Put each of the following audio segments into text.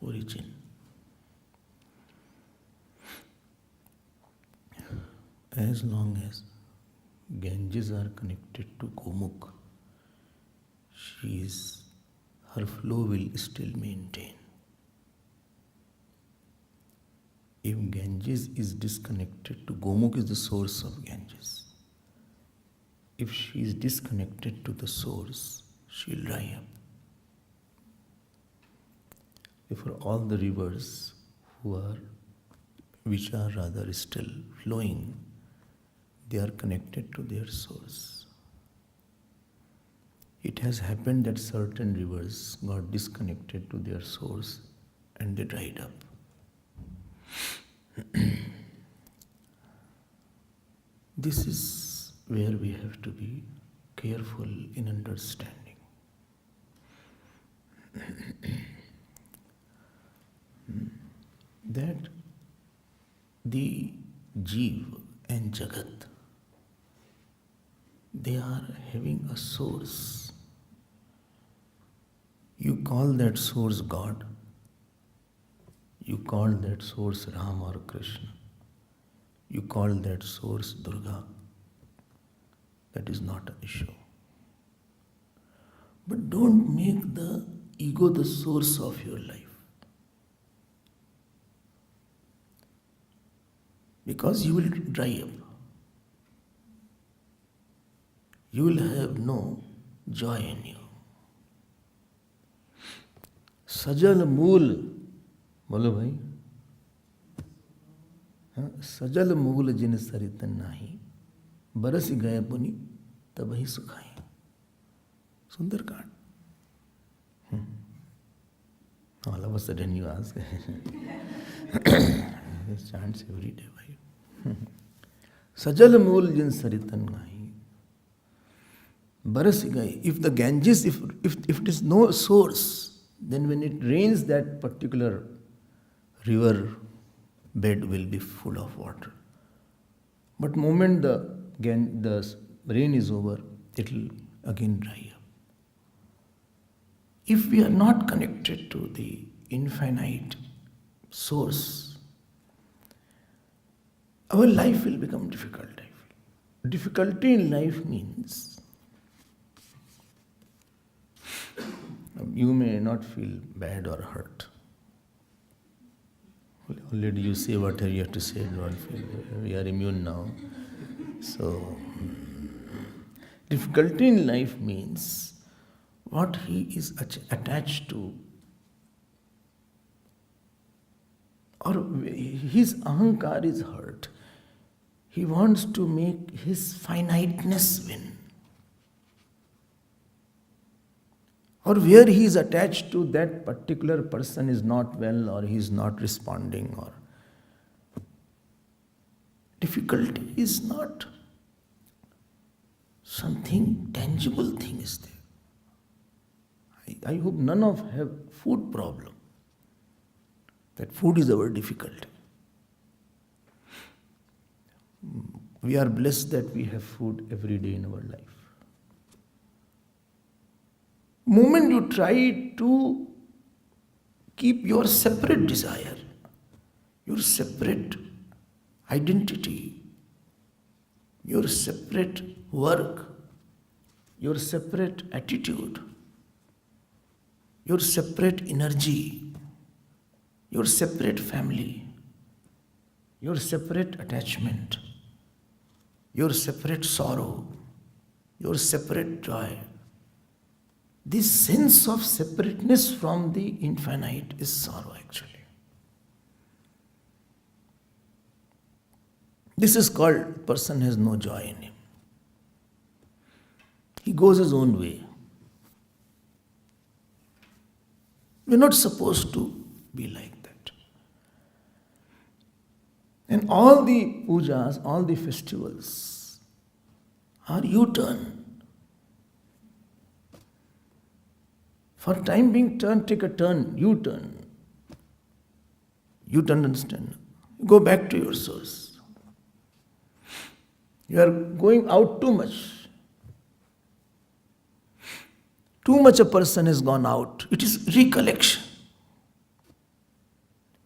origin. As long as Ganges are connected to Gomukh, her flow will still maintain. If Ganges is disconnected to Gomukh, is the source of Ganges. If she is disconnected to the source, she will dry up. Therefore, all the rivers which are rather still flowing, they are connected to their source. It has happened that certain rivers got disconnected to their source and they dried up. This is where we have to be careful in understanding. That the Jeev and Jagat, they are having a source. You call that source God. You call that source Ram or Krishna. You call that source Durga. That is not an issue. But don't make the ego the source of your life. Because you will dry up. You will have no joy in you. Sajal mool, bolo bhai. सजल मूल जिन सरित नाही बरस गए पुनि तब ही सुखाई. Sundarkand. All of a sudden you ask. This chants every day. Sajal mool jin saritan nahi. Baras gaye. If the Ganges, if it is no source, then when it rains, that particular river bed will be full of water. But moment the rain is over, it will again dry up. If we are not connected to the infinite source, our life will become difficult. Difficulty in life means you may not feel bad or hurt. Already you say whatever you have to say, don't feel. We are immune now. So, difficulty in life means what he is attached to, or his ahankar is hurt. He wants to make his finiteness win. Or where he is attached to that particular person is not well, or he is not responding, or difficulty is not something tangible thing is there. I hope none of have food problem. That food is our difficulty. We are blessed that we have food every day in our life. Moment you try to keep your separate desire, your separate identity, your separate work, your separate attitude, your separate energy, your separate family, your separate attachment, your separate sorrow, your separate joy. This sense of separateness from the infinite is sorrow actually. This is called person has no joy in him. He goes his own way. We're not supposed to be like that. And all the pujas, all the festivals are U-turn. For time being, take a turn, U-turn. U-turn, understand? Go back to your source. You are going out too much. Too much a person has gone out. It is recollection.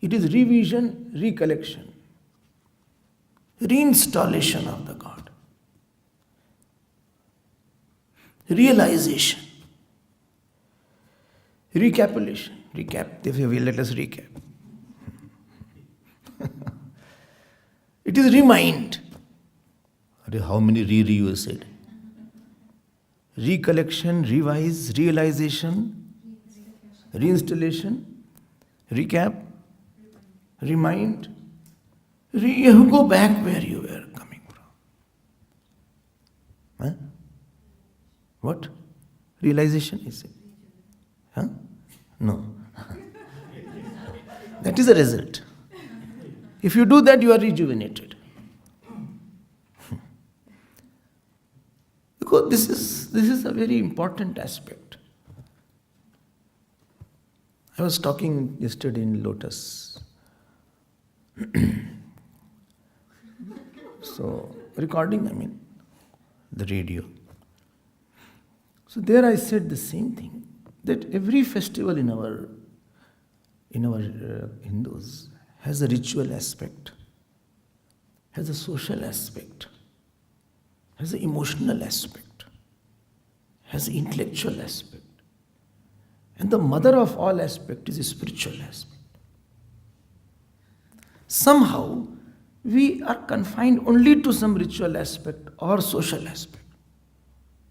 It is revision, recollection, reinstallation of the God, realization, recapitulation. Let us recap. It is remind. How many you said? Recollection, revise, realization, reinstallation, recap, remind. You go back where you were coming from. Huh? What? Realization is it? Huh? No. That is the result. If you do that, you are rejuvenated. Because this is a very important aspect. I was talking yesterday in Lotus. So, recording, the radio. So there I said the same thing, that every festival in our Hindus has a ritual aspect, has a social aspect, has an emotional aspect, has an intellectual aspect. And the mother of all aspect is a spiritual aspect. Somehow, we are confined only to some ritual aspect or social aspect.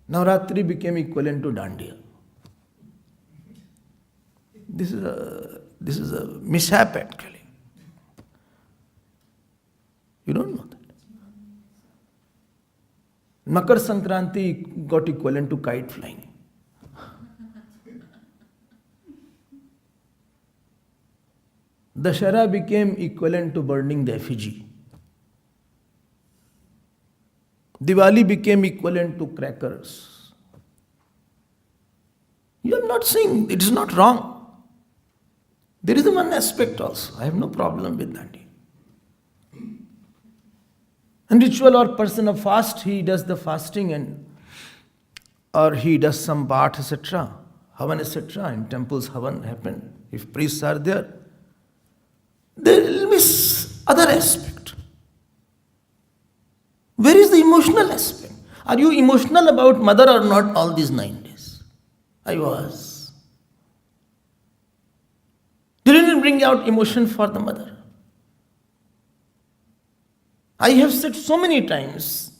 Navaratri became equivalent to Dandiya. This is a mishap actually. You don't know that. Makar Sankranti got equivalent to kite flying. Dashara became equivalent to burning the effigy. Diwali became equivalent to crackers. You are not saying it is not wrong. There is one aspect also. I have no problem with that. And ritual or person of fast, he does the fasting or he does some bath, etc. Havan, etc. In temples, Havan happen. If priests are there, there will be other aspect. Where is the emotional aspect? Are you emotional about mother or not all these 9 days? I was. Didn't bring out emotion for the mother. I have said so many times,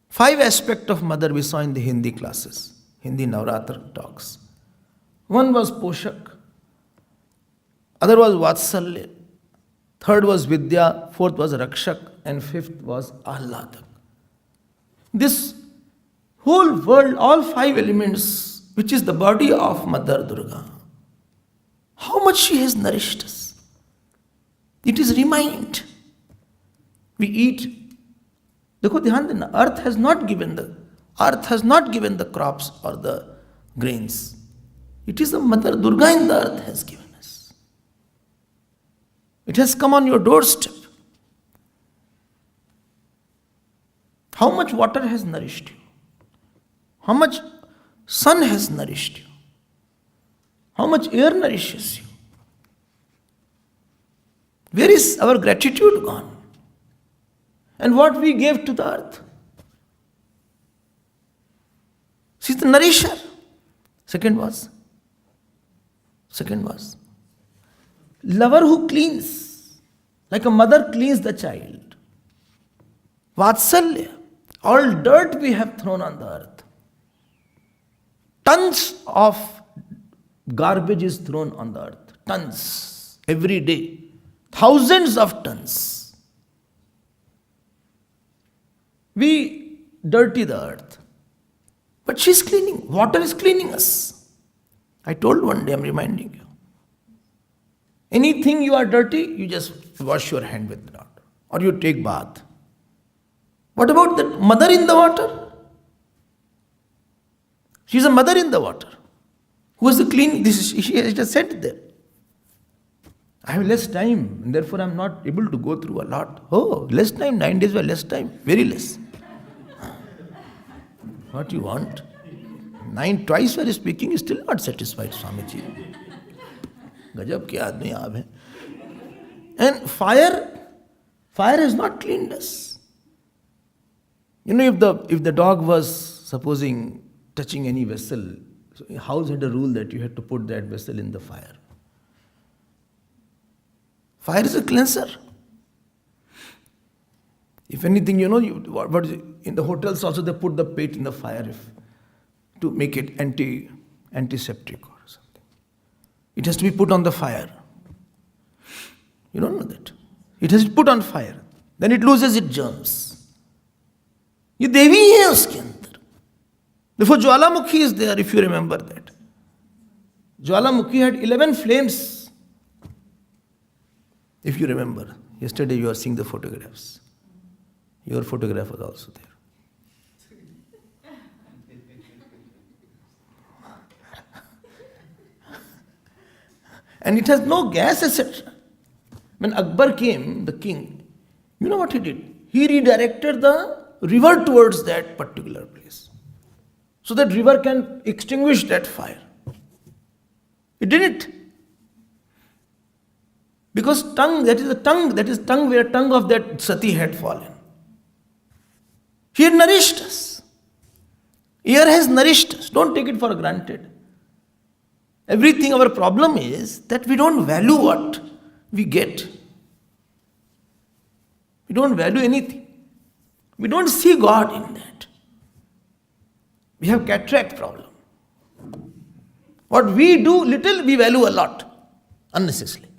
5 aspects of mother we saw in the Hindi classes, Hindi Navaratri talks. One was Poshak, other was Vatsalya, third was Vidya, fourth was Rakshak, and fifth was Ahladak. This whole world, all 5 elements, which is the body of Mother Durga, how much she has nourished us. It is remind. We eat. Dekho, dhyan dena. Earth has not given the crops or the grains. It is the Mother Durga in the earth has given us. It has come on your doorstep. How much water has nourished you? How much sun has nourished you? How much air nourishes you? Where is our gratitude gone? And what we gave to the earth? She is the nourisher. Second was lover who cleans, like a mother cleans the child. Vatsalya, all dirt we have thrown on the earth. Tons of garbage is thrown on the earth. Tons. Every day. Thousands of tons. We dirty the earth. But she's cleaning. Water is cleaning us. I told one day, I'm reminding you. Anything you are dirty, you just wash your hand with water. Or you take bath. What about the mother in the water? She's a mother in the water. Who is the clean? She has said there. I have less time, and therefore I am not able to go through a lot. Oh, less time, 9 days were less time, very less. What you want? 9 twice we are speaking, is still not satisfied, Swamiji. Gajab ke aadmi aap hai. And fire has not cleaned us. If the dog was, supposing, touching any vessel, so house had a rule that you had to put that vessel in the fire. Fire is a cleanser. If anything, what in the hotels also they put the pate in the fire to make it antiseptic or something. It has to be put on the fire. You don't know that. It has to be put on fire. Then it loses its germs. ये देवी है उसके अंदर. Therefore, Jwalamukhi is there, if you remember that. Jwalamukhi had 11 flames. If you remember, yesterday you were seeing the photographs. Your photograph was also there. And it has no gas, etc. When Akbar came, the king, you know what he did? He redirected the river towards that particular place, so that river can extinguish that fire. He did it. Because that is tongue where tongue of that Sati had fallen. He had nourished us. Air has nourished us. Don't take it for granted. Everything, our problem is that we don't value what we get. We don't value anything. We don't see God in that. We have cataract problem. What we do little, we value a lot, unnecessarily.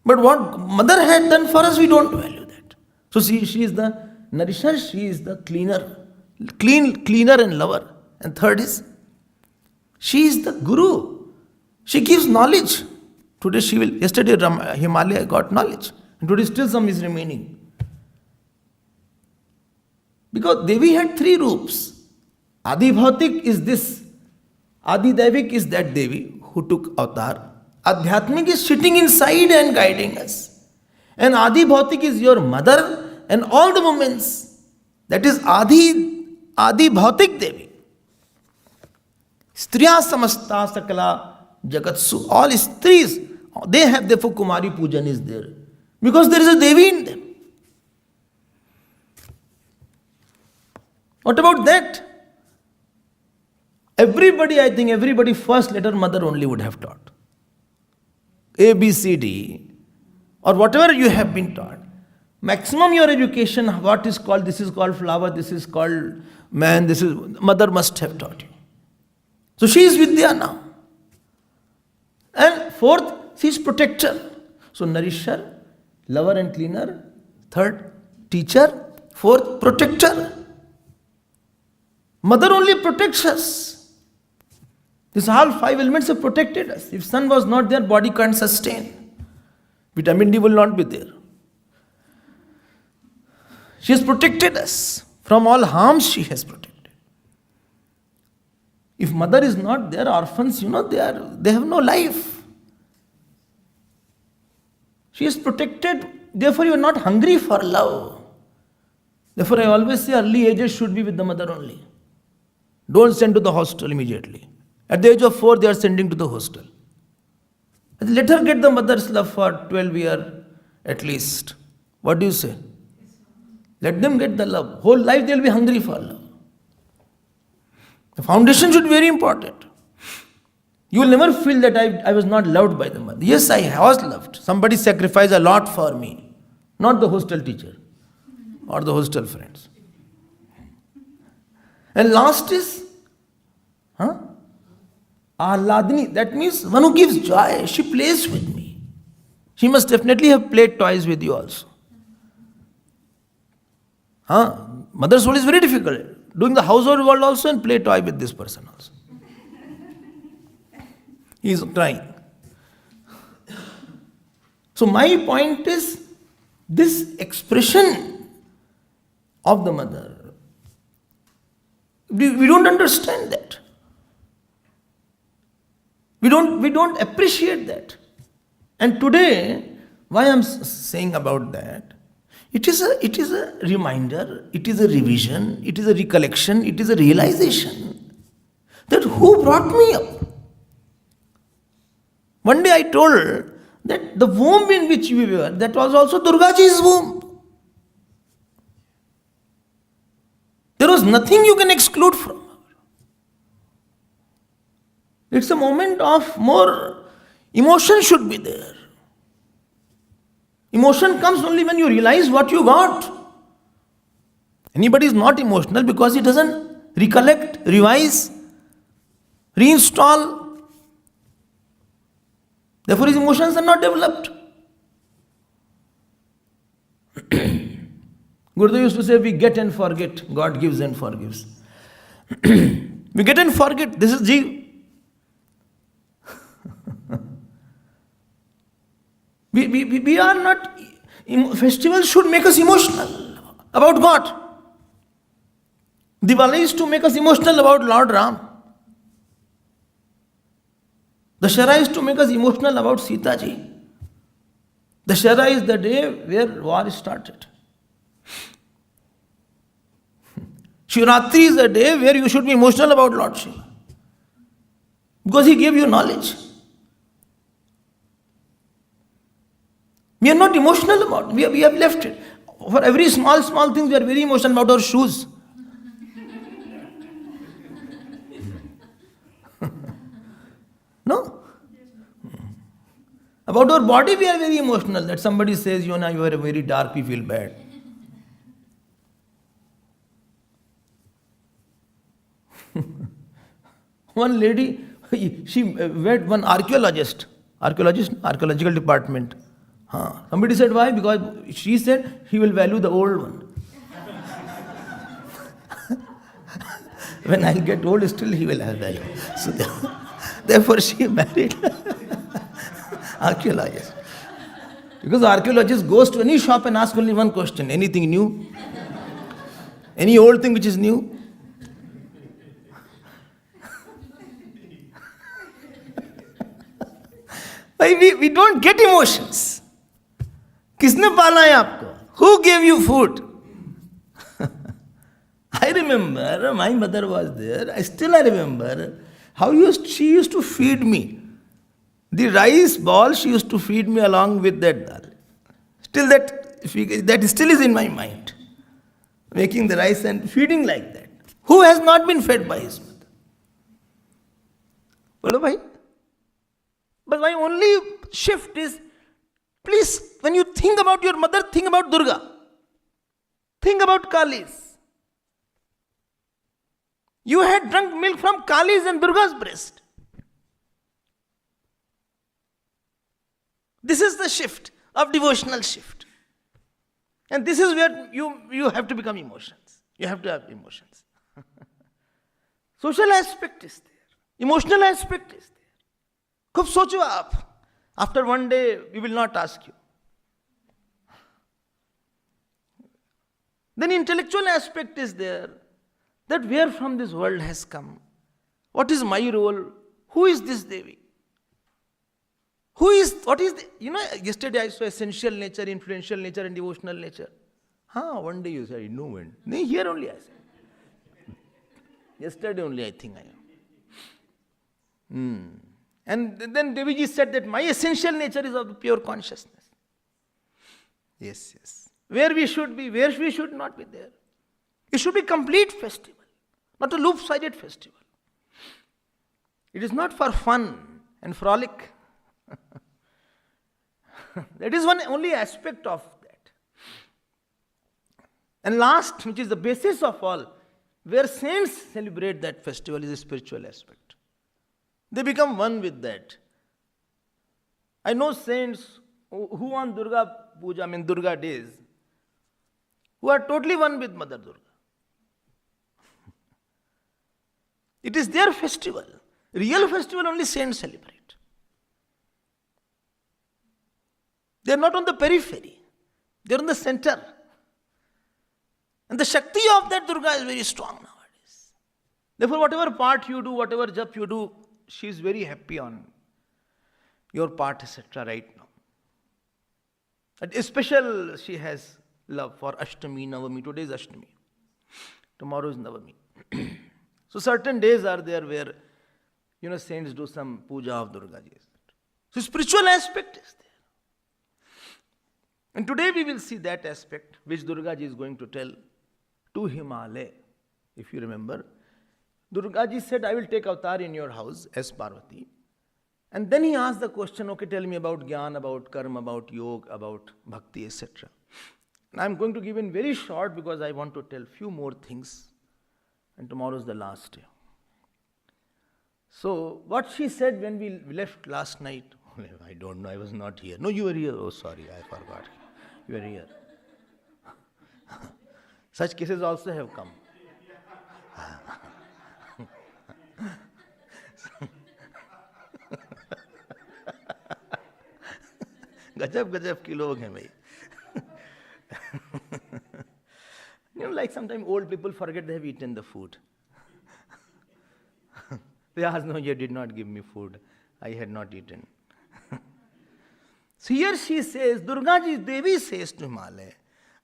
But what mother had done for us, we don't value that. So she is the nourisher, she is the cleaner and lover. And third is, she is the guru. She gives knowledge. Yesterday Himalaya got knowledge. And today still some is remaining. Because Devi had 3 roops. Adi Bhautik is this. Adi Devik is that Devi who took avatar. Adhyatmik is sitting inside and guiding us. And Adi Bhautik is your mother and all the moments. That is Adi Bhautik Devi. Striya samasta sakala jagatsu. All stris, they have, therefore Kumari Pujan is there. Because there is a Devi in them. What about that? I think everybody first letter mother only would have taught. A, B, C, D, or whatever you have been taught. Maximum your education, this is called flower, this is called man, mother must have taught you. So she is Vidya now. And fourth, she is protector. So nourisher, lover and cleaner. Third, teacher. Fourth, protector. Mother only protects us. These all 5 elements have protected us. If sun was not there, body can't sustain. Vitamin D will not be there. She has protected us. From all harms she has protected. If mother is not there, orphans, they have no life. She is protected, therefore you are not hungry for love. Therefore I always say early ages should be with the mother only. Don't send to the hostel immediately. At the age of 4, they are sending to the hostel. Let her get the mother's love for 12 years at least. What do you say? Let them get the love. Whole life they will be hungry for love. The foundation should be very important. You will never feel that I was not loved by the mother. Yes, I was loved. Somebody sacrificed a lot for me. Not the hostel teacher or the hostel friends. And last is Ahladini. That means one who gives joy. She plays with me. She must definitely have played toys with you also. Mother's role is very difficult. Doing the household work also and play toy with this person also. He is trying. So my point is, this expression of the mother, we don't understand that. We don't appreciate that. And today, why I am saying about that, it is a reminder, it is a revision, it is a recollection, it is a realization that who brought me up. One day I told that the womb in which we were, that was also Durgaji's womb. There was nothing you can exclude from her. It's a moment of more emotion should be there. Emotion comes only when you realize what you got. Anybody is not emotional because he doesn't recollect, revise, reinstall. Therefore, his emotions are not developed. Gurudev used to say, we get and forget, God gives and forgives. We get and forget, this is Jeev. We are not, festivals should make us emotional about God. Diwali is to make us emotional about Lord Ram. Dashara is to make us emotional about Sita ji. Dashara is the day where war started. Shivratri is the day where you should be emotional about Lord Shiva. Because he gave you knowledge. We are not emotional about it. We have left it. For every small thing, we are very emotional about our shoes. No? About our body, we are very emotional. That somebody says, you are very dark, we feel bad. One lady, she met one archaeological department. Somebody said, why? Because she said, he will value the old one. When I'll get old, still he will have value. So therefore she married archaeologist. Because archaeologist goes to any shop and asks only one question, anything new? Any old thing which is new? We don't get emotions. Kisne pala hai aapko? Who gave you food? I remember my mother was there. I remember how she used to feed me. The rice ball she used to feed me along with that dal. Still that still is in my mind. Making the rice and feeding like that. Who has not been fed by his mother? Bolo bhai? But my only shift is, please, when you think about your mother, think about Durga. Think about Kali's. You had drunk milk from Kali's and Durga's breast. This is the shift of devotional shift. And this is where you have to become emotions. You have to have emotions. Social aspect is there. Emotional aspect is there. Khub socho aap. After one day, we will not ask you. Then intellectual aspect is there. That where from this world has come? What is my role? Who is this Devi? Yesterday I saw essential nature, influential nature and devotional nature. One day you said, no one. Here only I said. Yesterday only I think I am. And then Deviji said that my essential nature is of the pure consciousness. Yes. Where we should be, where we should not be there. It should be complete festival, not a loop-sided festival. It is not for fun and frolic. That is one only aspect of that. And last, which is the basis of all, where saints celebrate that festival, is a spiritual aspect. They become one with that. I know saints who on Durga Puja, Durga days, who are totally one with Mother Durga. It is their festival. Real festival only saints celebrate. They are not on the periphery. They are on the center. And the Shakti of that Durga is very strong nowadays. Therefore, whatever part you do, whatever jap you do, she is very happy on your part, etc. right now. And especially she has love for Ashtami, Navami. Today is Ashtami. Tomorrow is Navami. So certain days are there where, saints do some puja of Durga ji. So spiritual aspect is there. And today we will see that aspect which Durga ji is going to tell to Himalaya. If you remember, Durga ji said, I will take avatar in your house as Parvati. And then he asked the question, okay, tell me about Gyan, about Karma, about Yoga, about Bhakti, etc. And I am going to give in very short because I want to tell few more things. And tomorrow is the last day. So, what she said when we left last night, I don't know, I was not here. No, you were here. Oh, sorry, I forgot. You were here. Such cases also have come. गजब के लोग हैं भाई. Like sometimes old people forget they have eaten the food. They ask, no, you did not give me food. I had not eaten. So here she says, Durga ji Devi says to Himalaya,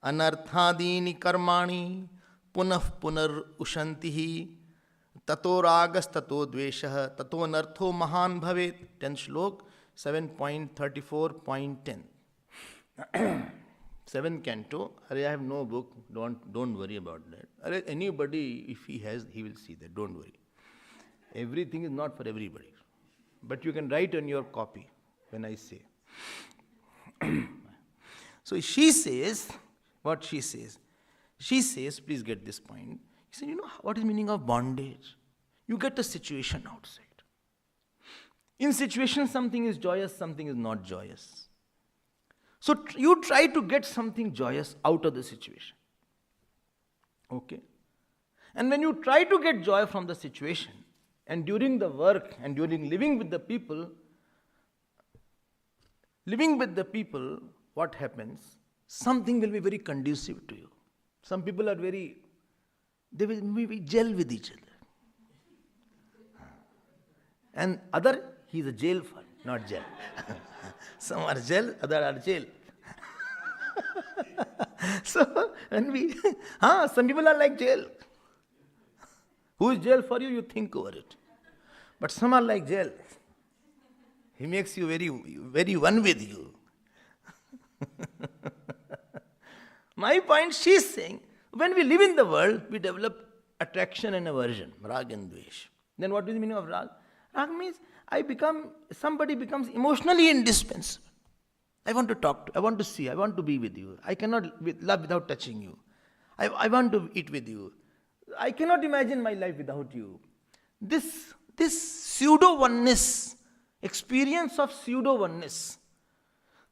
Anarthadini karmani punah punar ushantihi tato ragas tato dveshah tato anartho mahan bhavet. 10th shlok, 7.34.10. 7th canto. I have no book. Don't worry about that. Anybody, if he has, he will see that. Don't worry. Everything is not for everybody. But you can write on your copy when I say. So she says, what she says? She says, please get this point. She said, you know what is the meaning of bondage? You get a situation outside. In situation, something is joyous, something is not joyous. So you try to get something joyous out of the situation. Okay? And when you try to get joy from the situation, and during the work and during living with the people, what happens? Something will be very conducive to you. Some people are they will maybe gel with each other. And other, he is a jail for, not gel. Some are gel, other are jail. So, and some people are like jail. Who is jail for you? You think over it. But some are like jail. He makes you very, very one with you. My point, she is saying, when we live in the world, we develop attraction and aversion, rag and dvesh. Then what is the meaning of rag? Rag means somebody becomes emotionally indispensable. I want to talk to, I want to see, I want to be with you. I cannot love without touching you. I want to eat with you. I cannot imagine my life without you. This pseudo-oneness, experience of pseudo-oneness,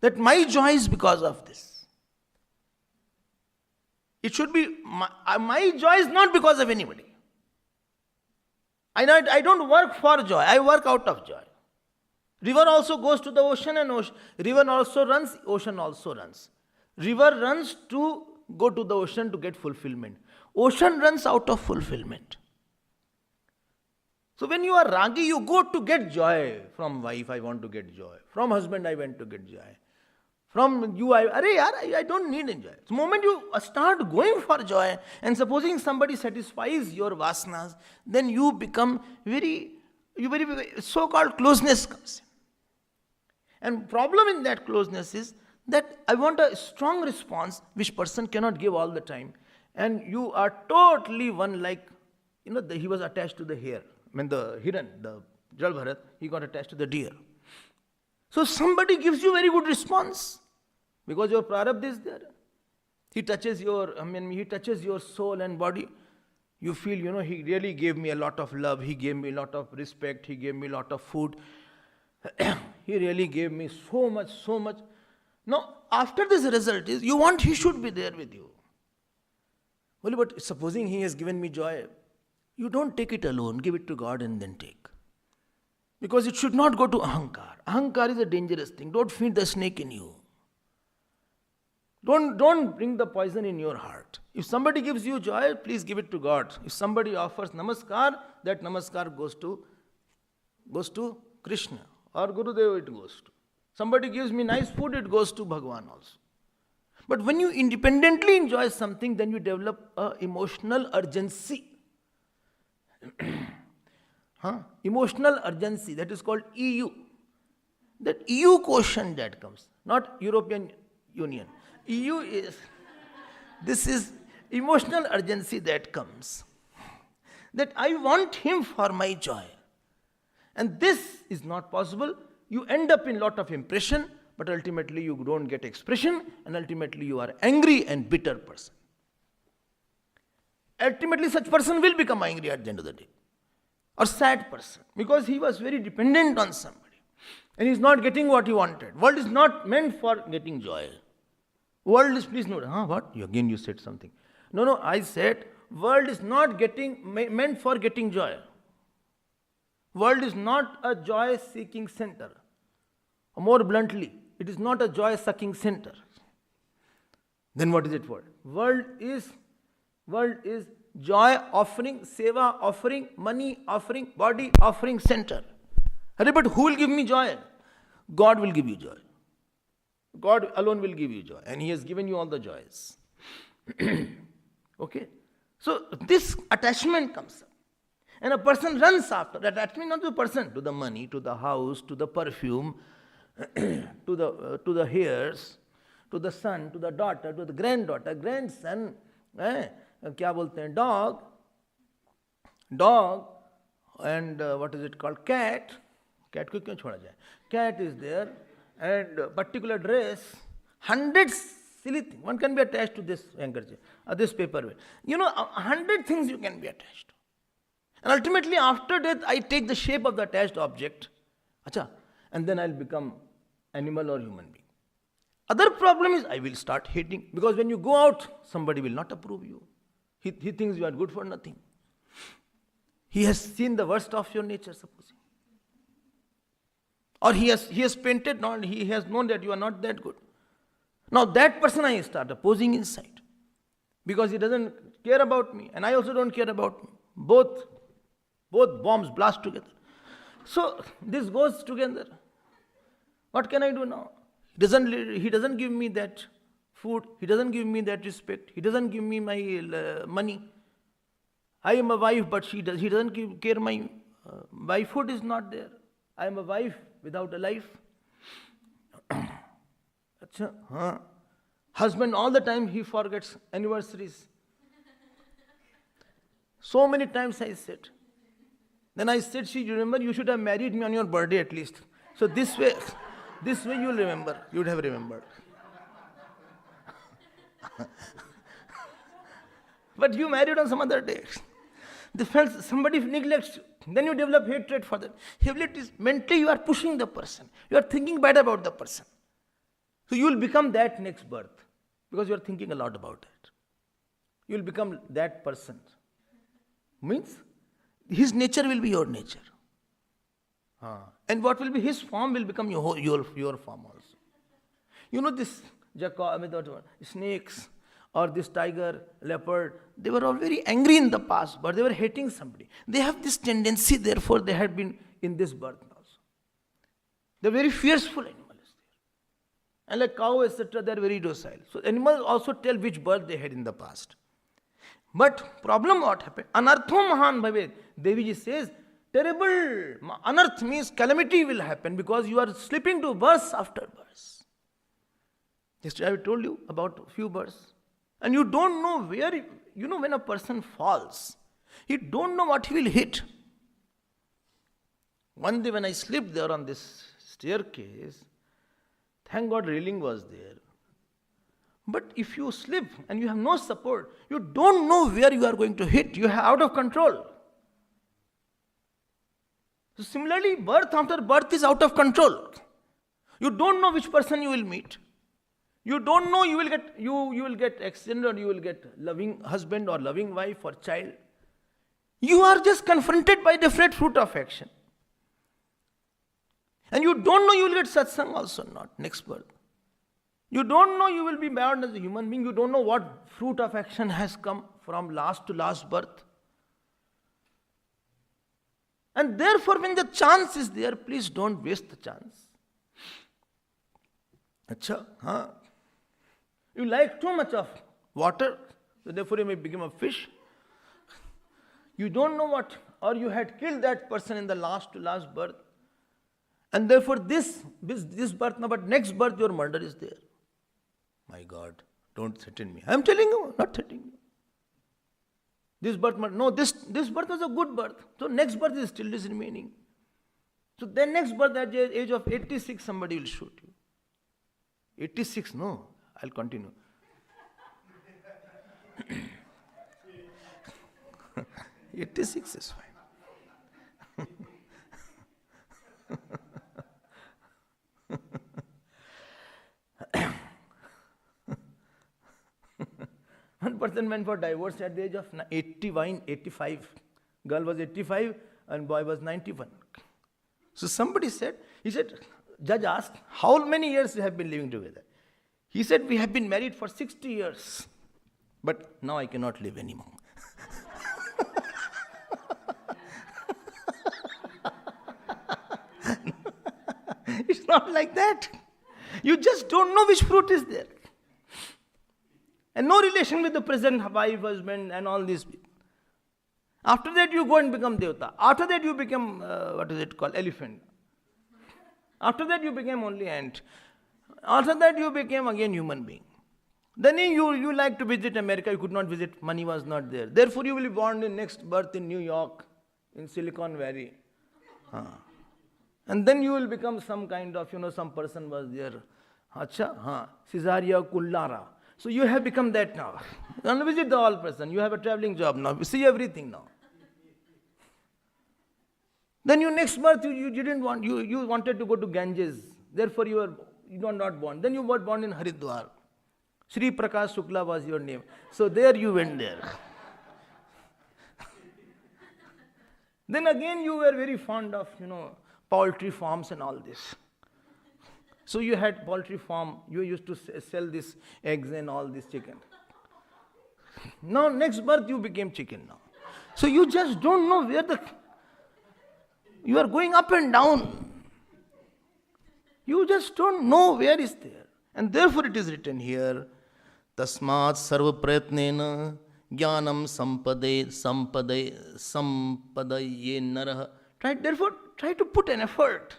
that my joy is because of this. It should be, my joy is not because of anybody. I don't work for joy, I work out of joy. River also goes to the ocean and river also runs, ocean also runs. River runs to go to the ocean to get fulfillment. Ocean runs out of fulfillment. So when you are ragi, you go to get joy. From wife, I want to get joy. From husband, I want to get joy. From you, I don't need enjoy. The moment you start going for joy, and supposing somebody satisfies your vasanas, then you become very so-called closeness comes in. And problem in that closeness is that I want a strong response which person cannot give all the time. And you are totally one like, he was attached to the hare. When the Hiran, the Jal Bharat, he got attached to the deer. So somebody gives you very good response because your prarabdha is there. He touches your soul and body. You feel, he really gave me a lot of love. He gave me a lot of respect. He gave me a lot of food. He really gave me so much. Now, after this result is, you want he should be there with you. Well, but supposing he has given me joy, you don't take it alone, give it to God and then take. Because it should not go to ahankar. Ahankar is a dangerous thing. Don't feed the snake in you. Don't bring the poison in your heart. If somebody gives you joy, please give it to God. If somebody offers namaskar, that namaskar goes to Krishna. Or Gurudev it goes to. Somebody gives me nice food, it goes to Bhagwan also. But when you independently enjoy something, then you develop an emotional urgency. Emotional urgency, that is called EU. That EU quotient that comes, not European Union. This is emotional urgency that comes. That I want him for my joy. And this is not possible. You end up in lot of impression, but ultimately you don't get expression, and ultimately you are angry and bitter person. Ultimately such person will become angry at the end of the day. Or sad person, because he was very dependent on somebody. And he is not getting what he wanted. World is not meant for getting joy. World is, please note, what? Again you said something. No, I said, world is not meant for getting joy. World is not a joy-seeking center. Or more bluntly, it is not a joy-sucking center. Then what is it for? World is joy offering, seva offering, money offering, body offering center. But who will give me joy? God will give you joy. God alone will give you joy. And He has given you all the joys. Okay? So this attachment comes up. And a person runs after that attachment, not to the person, to the money, to the house, to the perfume, to the hairs, to the son, to the daughter, to the granddaughter, grandson, क्या बोलते हैं, dog, and what is it called, cat को क्यों छोड़ा जाए, cat is there, and particular dress, hundreds silly things, one can be attached to this handkerchief, this paper, 100 things you can be attached to. And ultimately after death I take the shape of the attached object, and then I'll become animal or human being. Other problem is I will start hating, because when you go out, somebody will not approve you. He thinks you are good for nothing. He has seen the worst of your nature, supposing. Or he has painted, he has known that you are not that good. Now that person I start opposing inside, because he doesn't care about me, and I also don't care about me. Both bombs blast together. So this goes together. What can I do now? He doesn't give me that food. He doesn't give me that respect. He doesn't give me my money. I am a wife, but he doesn't care my wifehood is not there. I am a wife without a life. Husband, all the time he forgets anniversaries. So many times I said. Then I said, you remember, you should have married me on your birthday at least. So this way you'll remember. You'd have remembered. But you married on some other day. They felt somebody neglects you. Then you develop hatred for them. Hatred is mentally you are pushing the person. You are thinking bad about the person. So you will become that next birth, because you are thinking a lot about it. You will become that person. Means his nature will be your nature. And what will be his form will become your form also. This snakes or this tiger, leopard, they were all very angry in the past, but they were hating somebody. They have this tendency, therefore they had been in this birth also. They are very fearful animals. And like cow, etc., they are very docile. So animals also tell which birth they had in the past. But problem what happened? Anartho mahan bhavet. Deviji says, terrible anarth means calamity will happen, because you are slipping to verse after verse. Yesterday I told you about a few verses. And you don't know where, when a person falls, he don't know what he will hit. One day when I slipped there on this staircase, thank God railing was there. But if you slip and you have no support, you don't know where you are going to hit. You are out of control. So similarly, birth after birth is out of control. You don't know which person you will meet. You don't know you will get accident, or you will get loving husband or loving wife or child. You are just confronted by different fruit of action. And you don't know you will get satsang also not, next birth. You don't know you will be born as a human being. You don't know what fruit of action has come from last to last birth. And therefore, when the chance is there, please don't waste the chance. You like too much of water, so therefore you may become a fish. You don't know what, or you had killed that person in the last to last birth. And therefore this birth, no, but next birth your murder is there. My God, don't threaten me. I am telling you, not threatening you. This birth, no, this birth was a good birth. So next birth is still is remaining. So then next birth at the age of 86, somebody will shoot you. 86, no, I'll continue. 86 is fine. One person went for divorce at the age of 85. Girl was 85 and boy was 91. So somebody said, judge asked, how many years you have been living together? He said, we have been married for 60 years. But now I cannot live anymore. It's not like that. You just don't know which fruit is there. And no relation with the present wife, husband and all these people. After that you go and become Devta. After that you become, elephant. After that you became only ant. After that you became again human being. Then you like to visit America, you could not visit, money was not there. Therefore you will be born in next birth in New York, in Silicon Valley. And then you will become some kind of, some person was there. Caesarea Kullara. So you have become that now. And visit the all person. You have a traveling job now. You see everything now. Then your next birth, you didn't want, you wanted to go to Ganges. Therefore you were not born. Then you were born in Haridwar. Sri Prakash Shukla was your name. So there you went there. Then again you were very fond of, poultry farms and all this. So you had poultry farm, you used to sell this eggs and all this chicken. Now next birth you became chicken now. So you just don't know where you are going up and down. You just don't know where is there. And therefore it is written here, Tasmat sarva prayatnena jnanam sampadaye naraha. Therefore try to put an effort.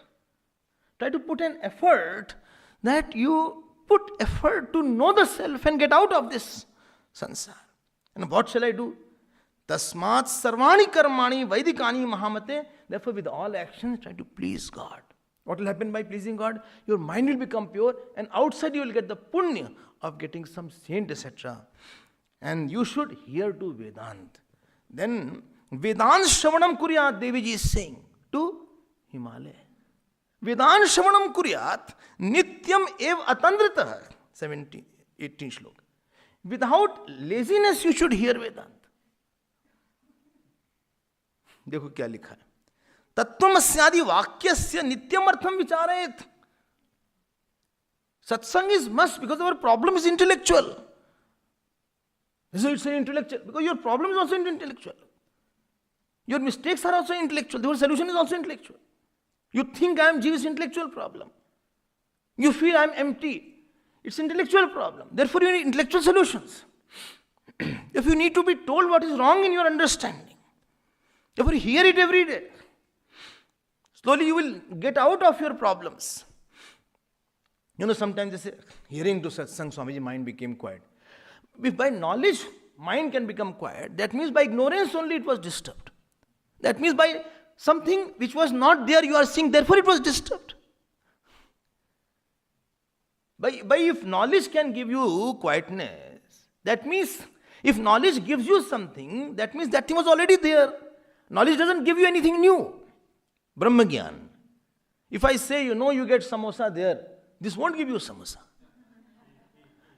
Try to put an effort that you put effort to know the self and get out of this sansar. And what shall I do? Tasmat sarvani karmani vaidikani mahamate. Therefore with all actions try to please God. What will happen by pleasing God? Your mind will become pure and outside you will get the punya of getting some saint, etc. And you should hear to Vedant. Then Vedant Shravanam Kuryat, Deviji is saying to Himalaya. Vedant Shravanam Kuryat Nityam Ev Atandritah. 18 shlok. Without laziness you should hear Vedant. देखो क्या लिखा है. तत्वमस्यादि वाक्यस्य नित्यम अर्थम विचारयेत. Satsang is must because our problem is intellectual. So it's an intellectual because your problem is also intellectual. Your mistakes are also intellectual. Your solution is also intellectual. You think I am Jewish intellectual problem. You feel I am empty. It's intellectual problem. Therefore you need intellectual solutions. If you need to be told what is wrong in your understanding, therefore hear it every day. Slowly you will get out of your problems. Sometimes they say, hearing to satsang, Swamiji, mind became quiet. If by knowledge, mind can become quiet, that means by ignorance only it was disturbed. That means by something which was not there you are seeing, therefore it was disturbed. By if knowledge can give you quietness, that means if knowledge gives you something, that means that thing was already there. Knowledge doesn't give you anything new. Brahma Gyan. If I say, you get samosa there, this won't give you samosa.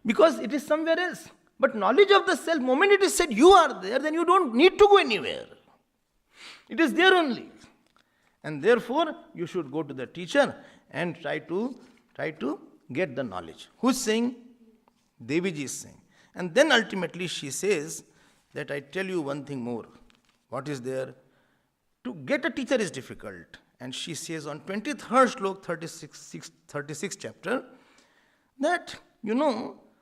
Because it is somewhere else. But knowledge of the self, moment it is said you are there, then you don't need to go anywhere. It is there only. And therefore, you should go to the teacher and try to get the knowledge. Who's saying? Deviji is saying. And then ultimately she says that I tell you one thing more. What is there? To get a teacher is difficult. And she says on 23rd shlok, 36th chapter, that,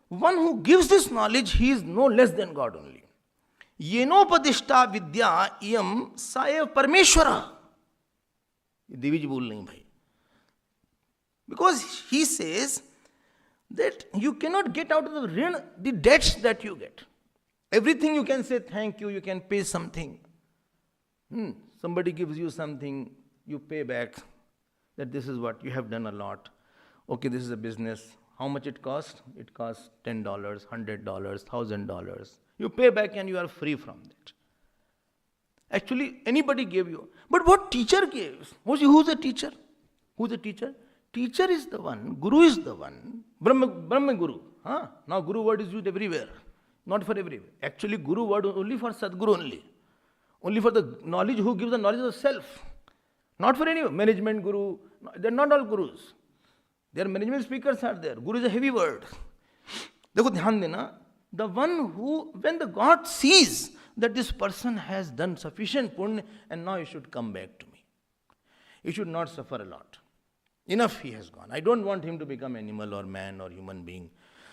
one who gives this knowledge, he is no less than God only. Yenopadishta vidya iyam saev parmeshwara. Deviji bol nahi bhai. Because he says that you cannot get out of the debts that you get. Everything you can say thank you, you can pay something. Somebody gives you something, you pay back, that this is what, you have done a lot. Okay, this is a business. How much it costs? It costs $10, $100, $1,000. You pay back and you are free from that. Actually, anybody gave you. But what teacher gives? Who's a teacher? Who's a teacher? Teacher is the one, Guru is the one, Brahma Guru. Now Guru word is used everywhere, not for everywhere. Actually, Guru word only for Sadguru only. Only for the knowledge, who gives the knowledge of self. Not for any management Guru. They are not all Gurus. Their management speakers are there. Guru is a heavy word. Dekho, dhyan dena. The one who, when the God sees that this person has done sufficient punya and now he should come back to me. He should not suffer a lot. Enough he has gone. I don't want him to become animal or man or human being.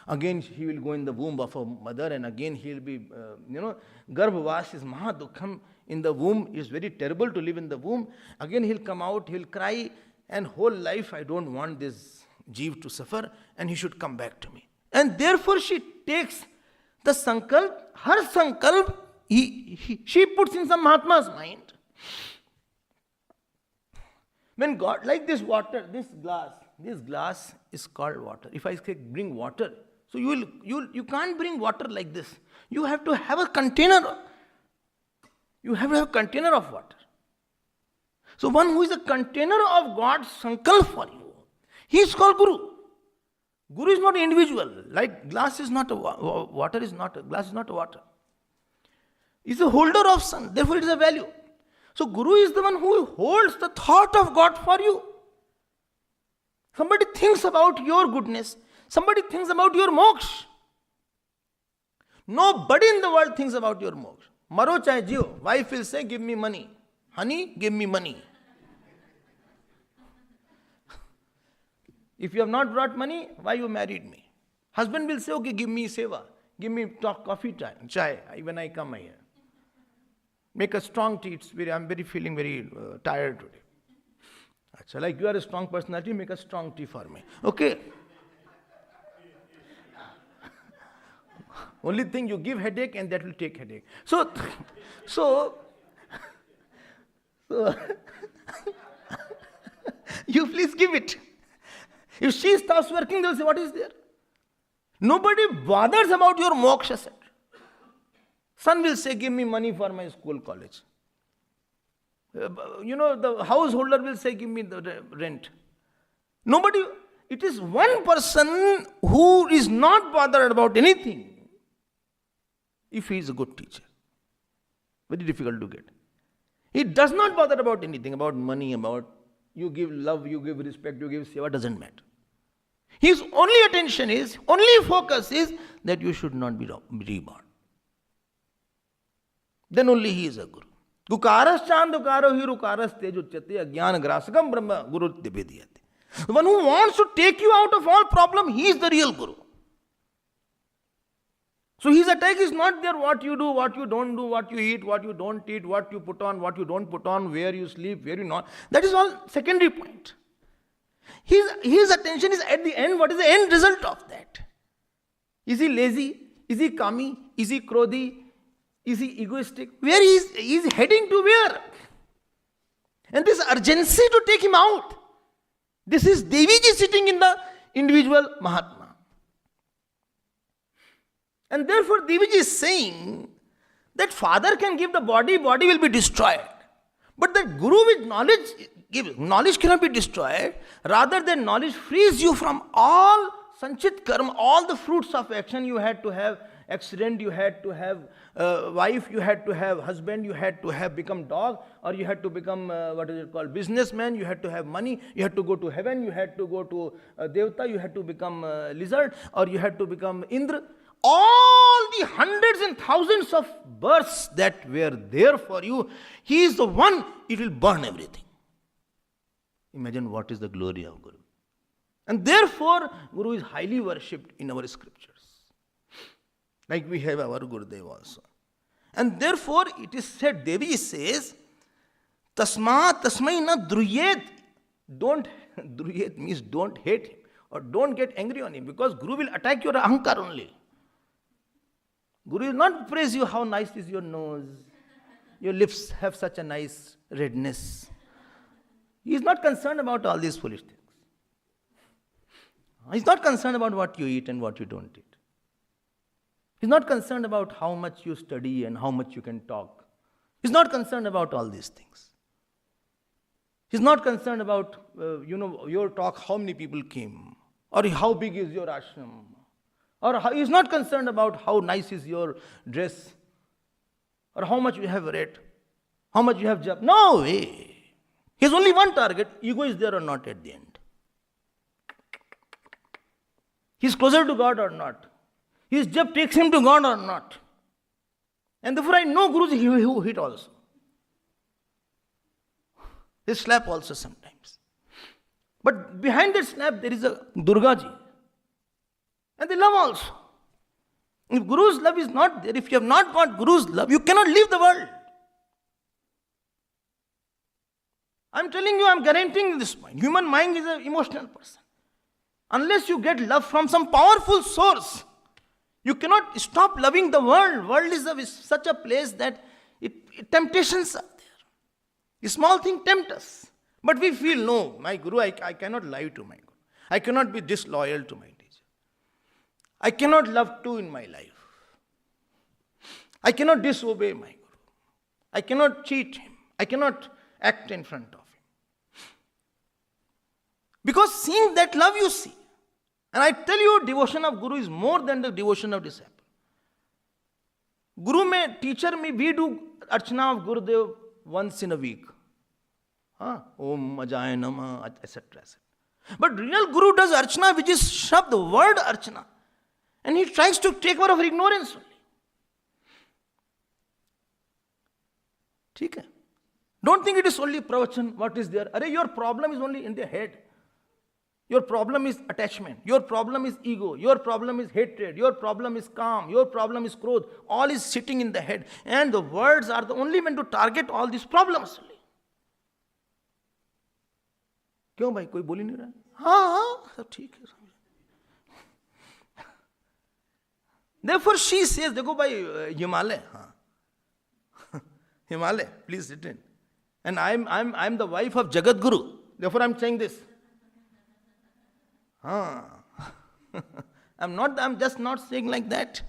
Again he will go in the womb of a mother and again he will be, Garbhavas is Mahadukham. In the womb, it's very terrible to live in the womb. Again he'll come out, he'll cry, and whole life I don't want this Jeev to suffer, and he should come back to me. And therefore she takes the sankalp, her sankalp, she puts in some Mahatma's mind. When God, like this water, this glass is called water. If I say bring water, so you can't bring water like this. You have to have a container. You have to have a container of water. So one who is a container of God's sankalp for you, he is called Guru. Guru is not an individual. Like glass is not a water is not a glass is not a water. He is a holder of sun. Therefore it is a value. So Guru is the one who holds the thought of God for you. Somebody thinks about your goodness. Somebody thinks about your moksha. Nobody in the world thinks about your moksha. Maro chahe jio. Wife will say, give me money. Honey, give me money. If you have not brought money, why you married me? Husband will say, okay, give me seva. Give me coffee time, chai, when I come here. Make a strong tea. I'm feeling very tired today. Achha, like you are a strong personality, make a strong tea for me. Okay. Only thing, you give headache and that will take headache. So you please give it. If she stops working, they will say, what is there? Nobody bothers about your moksha set. Son will say, give me money for my school, college. The householder will say, give me the rent. Nobody, it is one person who is not bothered about anything. If he is a good teacher. Very difficult to get. He does not bother about anything, about money, about you give love, you give respect, you give seva, doesn't matter. His only attention is, only focus is that you should not be reborn. Then only he is a Guru. Gukaras chandukaro hi rukaras tejuchyate agyan grasakam brahma guru tibediyate. The one who wants to take you out of all problem, he is the real Guru. So his attack is not there what you do, what you don't do, what you eat, what you don't eat, what you put on, what you don't put on, where you sleep, where you not. That is all secondary point. His attention is at the end. What is the end result of that? Is he lazy? Is he kami? Is he krodhi? Is he egoistic? Where he is heading to where? And this urgency to take him out. This is Deviji sitting in the individual Mahatma. And therefore Deviji is saying that father can give the body will be destroyed. But that Guru with knowledge cannot be destroyed. Rather than knowledge frees you from all sanchit karma, all the fruits of action. You had to have accident, you had to have wife, you had to have husband, you had to have become dog, or you had to become, businessman, you had to have money, you had to go to heaven, you had to go to Devta, you had to become lizard, or you had to become Indra. All the hundreds and thousands of births that were there for you, he is the one, it will burn everything. Imagine what is the glory of Guru. And therefore, Guru is highly worshipped in our scriptures. Like we have our Gurudev also. And therefore, it is said, Devi says, Tasmai na druryet. Druryet means don't hate him. or don't get angry on him, because Guru will attack your ahankar only. Guru will not praise you, how nice is your nose, your lips have such a nice redness. He is not concerned about all these foolish things. He is not concerned about what you eat and what you don't eat. He is not concerned about how much you study and how much you can talk. He is not concerned about all these things. He is not concerned about, your talk, how many people came, or how big is your ashram, or he is not concerned about how nice is your dress, or how much you have read, how much you have japa. No way. He has only one target, ego is there or not at the end. He is closer to God or not. His jap takes him to God or not. And therefore I know Gurus who hit also. They slap also sometimes. But behind that slap there is a Durga ji. And they love also. If Guru's love is not there, if you have not got Guru's love, you cannot leave the world. I am telling you, I am guaranteeing this point. Human mind is an emotional person. Unless you get love from some powerful source, you cannot stop loving the world. World is such a place that temptations are there. A small thing tempt us. But we feel, no, my Guru, I cannot lie to my Guru. I cannot be disloyal to my teacher. I cannot love two in my life. I cannot disobey my Guru. I cannot cheat him. I cannot act in front of him. Because seeing that love you see. And I tell you, devotion of Guru is more than the devotion of disciple. Guru mein, teacher mein, we do Archana of Gurudev once in a week. Om Ajaya Nama, etc. But real Guru does Archana, which is Shabd, word Archana. And he tries to take care of our ignorance only. Okay? Don't think it is only pravachan, what is there. Your problem is only in the head. Your problem is attachment. Your problem is ego. Your problem is hatred. Your problem is calm. Your problem is krodh. All is sitting in the head. And the words are the only meant to target all these problems only. क्यों भाई कोई बोल ही नहीं रहा? हाँ सब ठीक है. Therefore she says, देखो भाई Himalaya, Himalaya, please sit in. And I'm the wife of Jagat Guru. Therefore I'm saying this. I'm just not saying like that.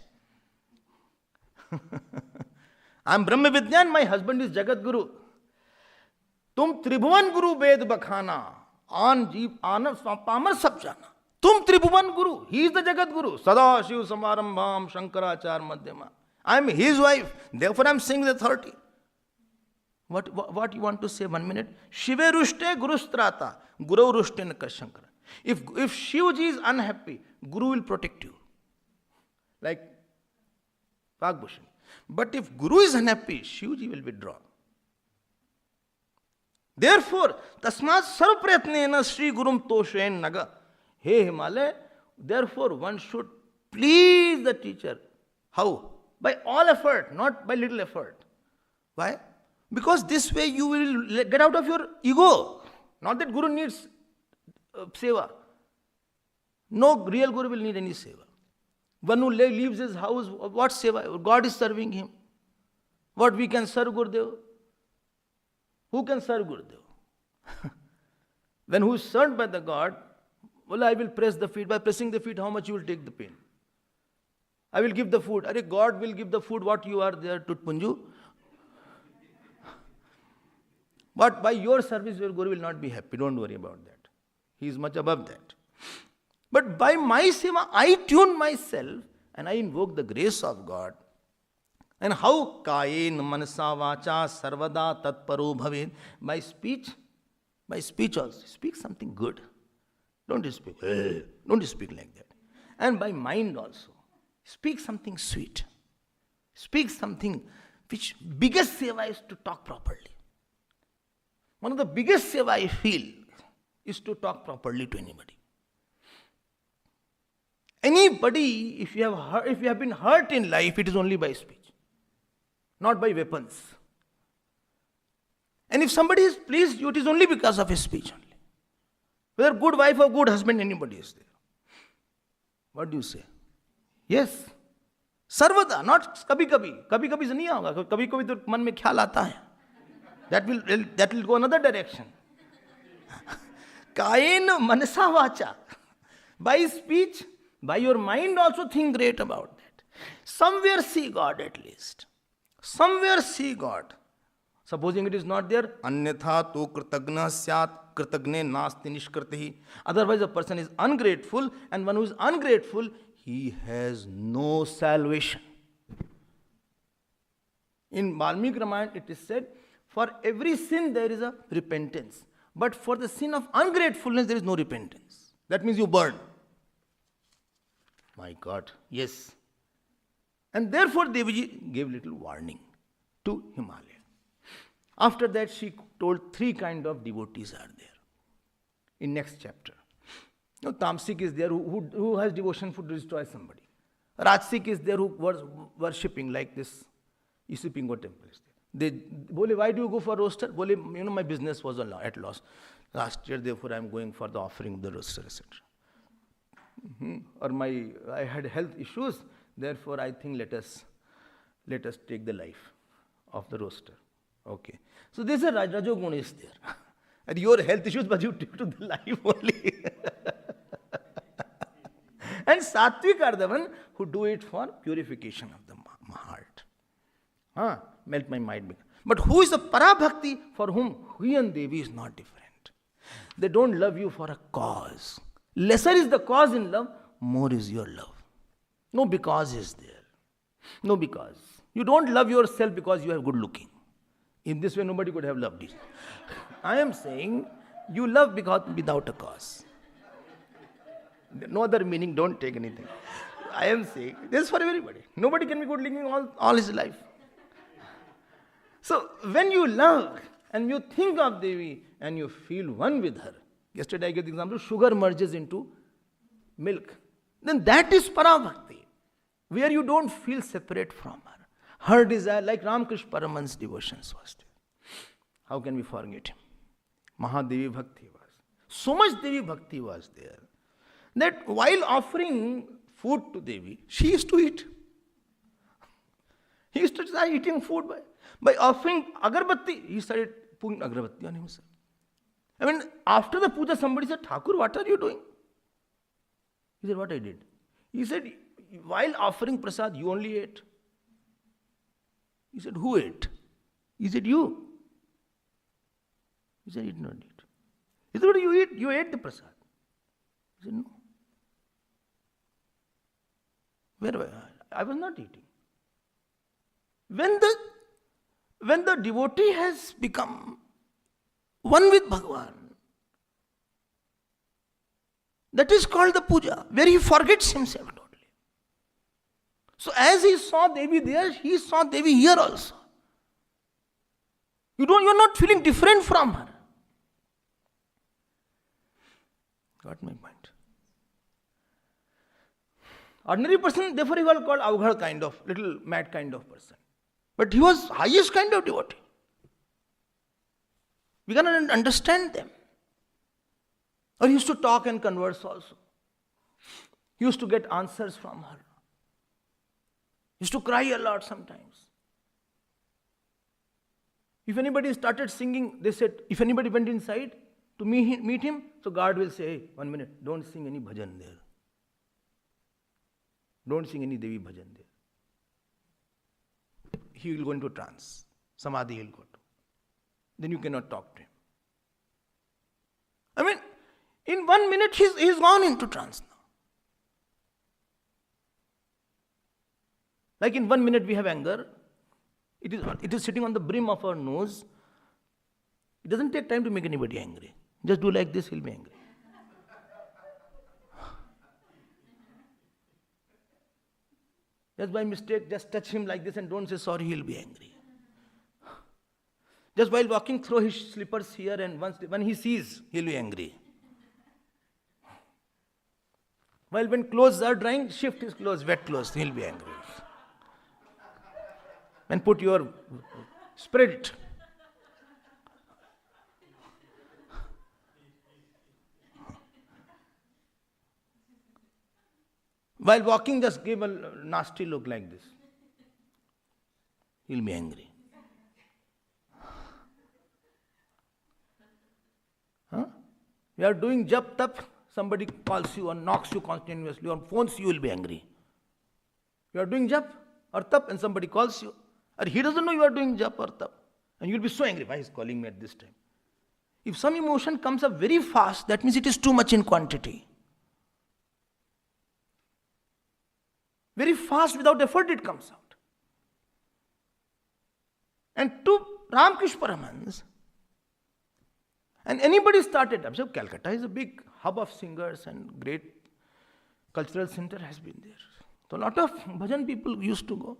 I'm Brahma Vidyan, my husband is Jagat Guru. Tum Tribhuvan Guru Ved Bakhana. An Jeev Anand Pamar Sab Jana. Tum Tribhuvan Guru. He is the Jagat Guru. Sada Shiv Samarambham Shankarachar Madhyama. I'm his wife. Therefore I'm saying the authority. What you want to say? 1 minute. Shive Rushte Guru Strata. Guru Rushte Nakar Shankara. If Shivji is unhappy, Guru will protect you. Like Pagbhushan. But if Guru is unhappy, Shivji will withdraw. Therefore, Tasmat Sarvapratnena Sri Gurum Toshen Naga. Hey Himalaya, therefore one should please the teacher. How? By all effort, not by little effort. Why? Because this way you will get out of your ego. Not that Guru needs seva. No real Guru will need any seva. One who leaves his house, what seva? God is serving him. What we can serve Gurudev? Who can serve Gurudev? When who is served by the God, well, I will press the feet. By pressing the feet, how much you will take the pain? I will give the food. God will give the food what you are there to Punju. But by your service, your Guru will not be happy. Don't worry about that. He is much above that. But by my seva, I tune myself and I invoke the grace of God. And how kayen manasa vacha sarvada tatparo bhaved. By speech also. Speak something good. Don't speak like that. And by mind also. Speak something sweet. Speak something which biggest seva is to talk properly. One of the biggest seva I feel is to talk properly to anybody. Anybody, if you have been hurt in life, it is only by speech, not by weapons. And if somebody has pleased you, it is only because of his speech only. Whether good wife or good husband, anybody is there. What do you say? Yes. सर्वदा, not कभी कभी. कभी कभी से नहीं होगा. कभी कभी तो मन में ख्याल आता है. That will go another direction. कायेन मनसा वाचा. By speech, by your mind also think great about that. Somewhere see God at least. Somewhere see God. Supposing it is not there, अन्यथा तो कृतज्ञ स्यात् कृतज्ञे नास्ति निष्कृतिः. Otherwise a person is ungrateful, and one who is ungrateful, he has no salvation. In Valmiki Ramayana it is said, for every sin there is a repentance. But for the sin of ungratefulness there is no repentance. That means you burn. My God, yes. And therefore Deviji gave little warning to Himalaya. After that she told 3 kind of devotees are there. In next chapter. Now, Tamsik is there who has devotion to destroy somebody. Rajsik is there who was worshipping like this. Isipingo temple is there. They, Bole, why do you go for roaster? Bole, my business was at loss. Last year, therefore, I am going for the offering of the roaster, etc. Or I had health issues, therefore I think let us take the life of the roaster. Okay. So this is a Rajoguna is there. And your health issues, but you took to the life only. And Sattvic are the one who do it for purification of the heart. Melt my mind. But who is a Parabhakti for whom he and Devi is not different? They don't love you for a cause. Lesser is the cause in love, more is your love. No because is there. No because. You don't love yourself because you are good looking. In this way nobody could have loved you. I am saying you love because without a cause. No other meaning, don't take anything. I am saying this is for everybody. Nobody can be good looking all his life. So when you love and you think of Devi and you feel one with her, yesterday I gave the example, sugar merges into milk. Then that is Parabhakti, where you don't feel separate from her. Her desire, like Ramakrishna Paraman's devotions was there. How can we forget him? Mahadevi Bhakti was. So much Devi Bhakti was there, that while offering food to Devi, she used to eat. He used to start eating food by offering agarbatti. He started putting agarbatti on himself. I mean, after the puja, somebody said, Thakur, what are you doing? He said, what I did? He said, while offering prasad, you only ate. He said, who ate? He said, you. He said, I did not eat. He said, what do you eat? You ate the prasad. He said, no. Where were I? I was not eating. When the devotee has become one with Bhagavan, that is called the puja, where he forgets himself totally. So as he saw Devi there, he saw Devi here also. You're not feeling different from her. Got my point. Ordinary person, therefore he was called Avghad kind of, little mad kind of person. But he was highest kind of devotee. We cannot understand them. Or he used to talk and converse also. He used to get answers from her. He used to cry a lot sometimes. If anybody started singing, they said, if anybody went inside to meet him, so guard will say, hey, 1 minute, don't sing any bhajan there. Don't sing any Devi bhajan there. He will go into trance. Samadhi he will go to. Then you cannot talk to him. I mean, in 1 minute he's gone into trance now. Like in 1 minute we have anger. It is sitting on the brim of our nose. It doesn't take time to make anybody angry. Just do like this, he'll be angry. Just by mistake, just touch him like this and don't say sorry, he'll be angry. Just while walking, throw his slippers here, and when he sees, he'll be angry. While when clothes are drying, shift his clothes, wet clothes, he'll be angry. When put your, spread it. While walking, just give a nasty look like this. He'll be angry. Huh? You are doing jap tap, somebody calls you or knocks you continuously or phones you, will be angry. You are doing jap or tap and somebody calls you. Or he doesn't know you are doing jap or tap. And you will be so angry. Why is he calling me at this time? If some emotion comes up very fast, that means it is too much in quantity. Very fast, without effort, it comes out. And to Ramakrishna Paramahansa, and anybody started, observe, Calcutta is a big hub of singers and great cultural center has been there. So a lot of bhajan people used to go.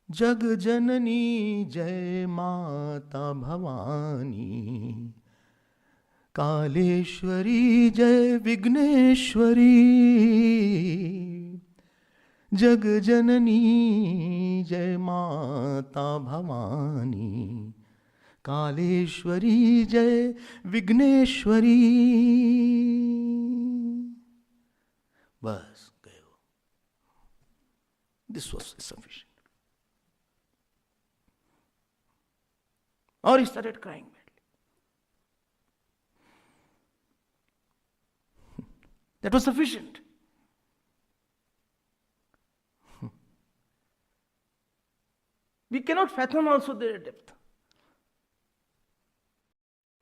Jag janani jai mata bhavani, Kaleshwari jai Vigneshwari, Jag janani jai mata bhavani, Kaleshwari jai Vigneshwari. Bas, gayo. This was sufficient. Or he started crying badly. That was sufficient. We cannot fathom also their depth.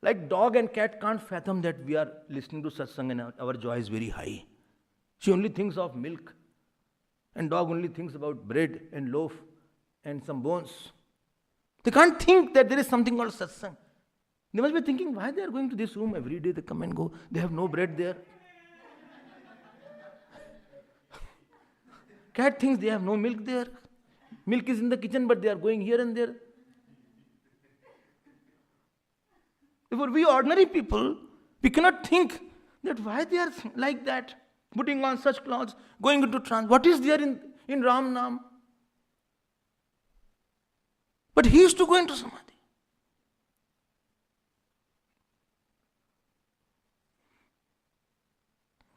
Like dog and cat can't fathom that we are listening to satsang and our joy is very high. She only thinks of milk. And dog only thinks about bread and loaf and some bones. They can't think that there is something called satsang. They must be thinking, why they are going to this room every day, they come and go. They have no bread there. Cat thinks they have no milk there. Milk is in the kitchen, but they are going here and there. Therefore, we ordinary people, we cannot think that why they are like that, putting on such clothes, going into trance. What is there in Ram Nam? But he used to go into samadhi.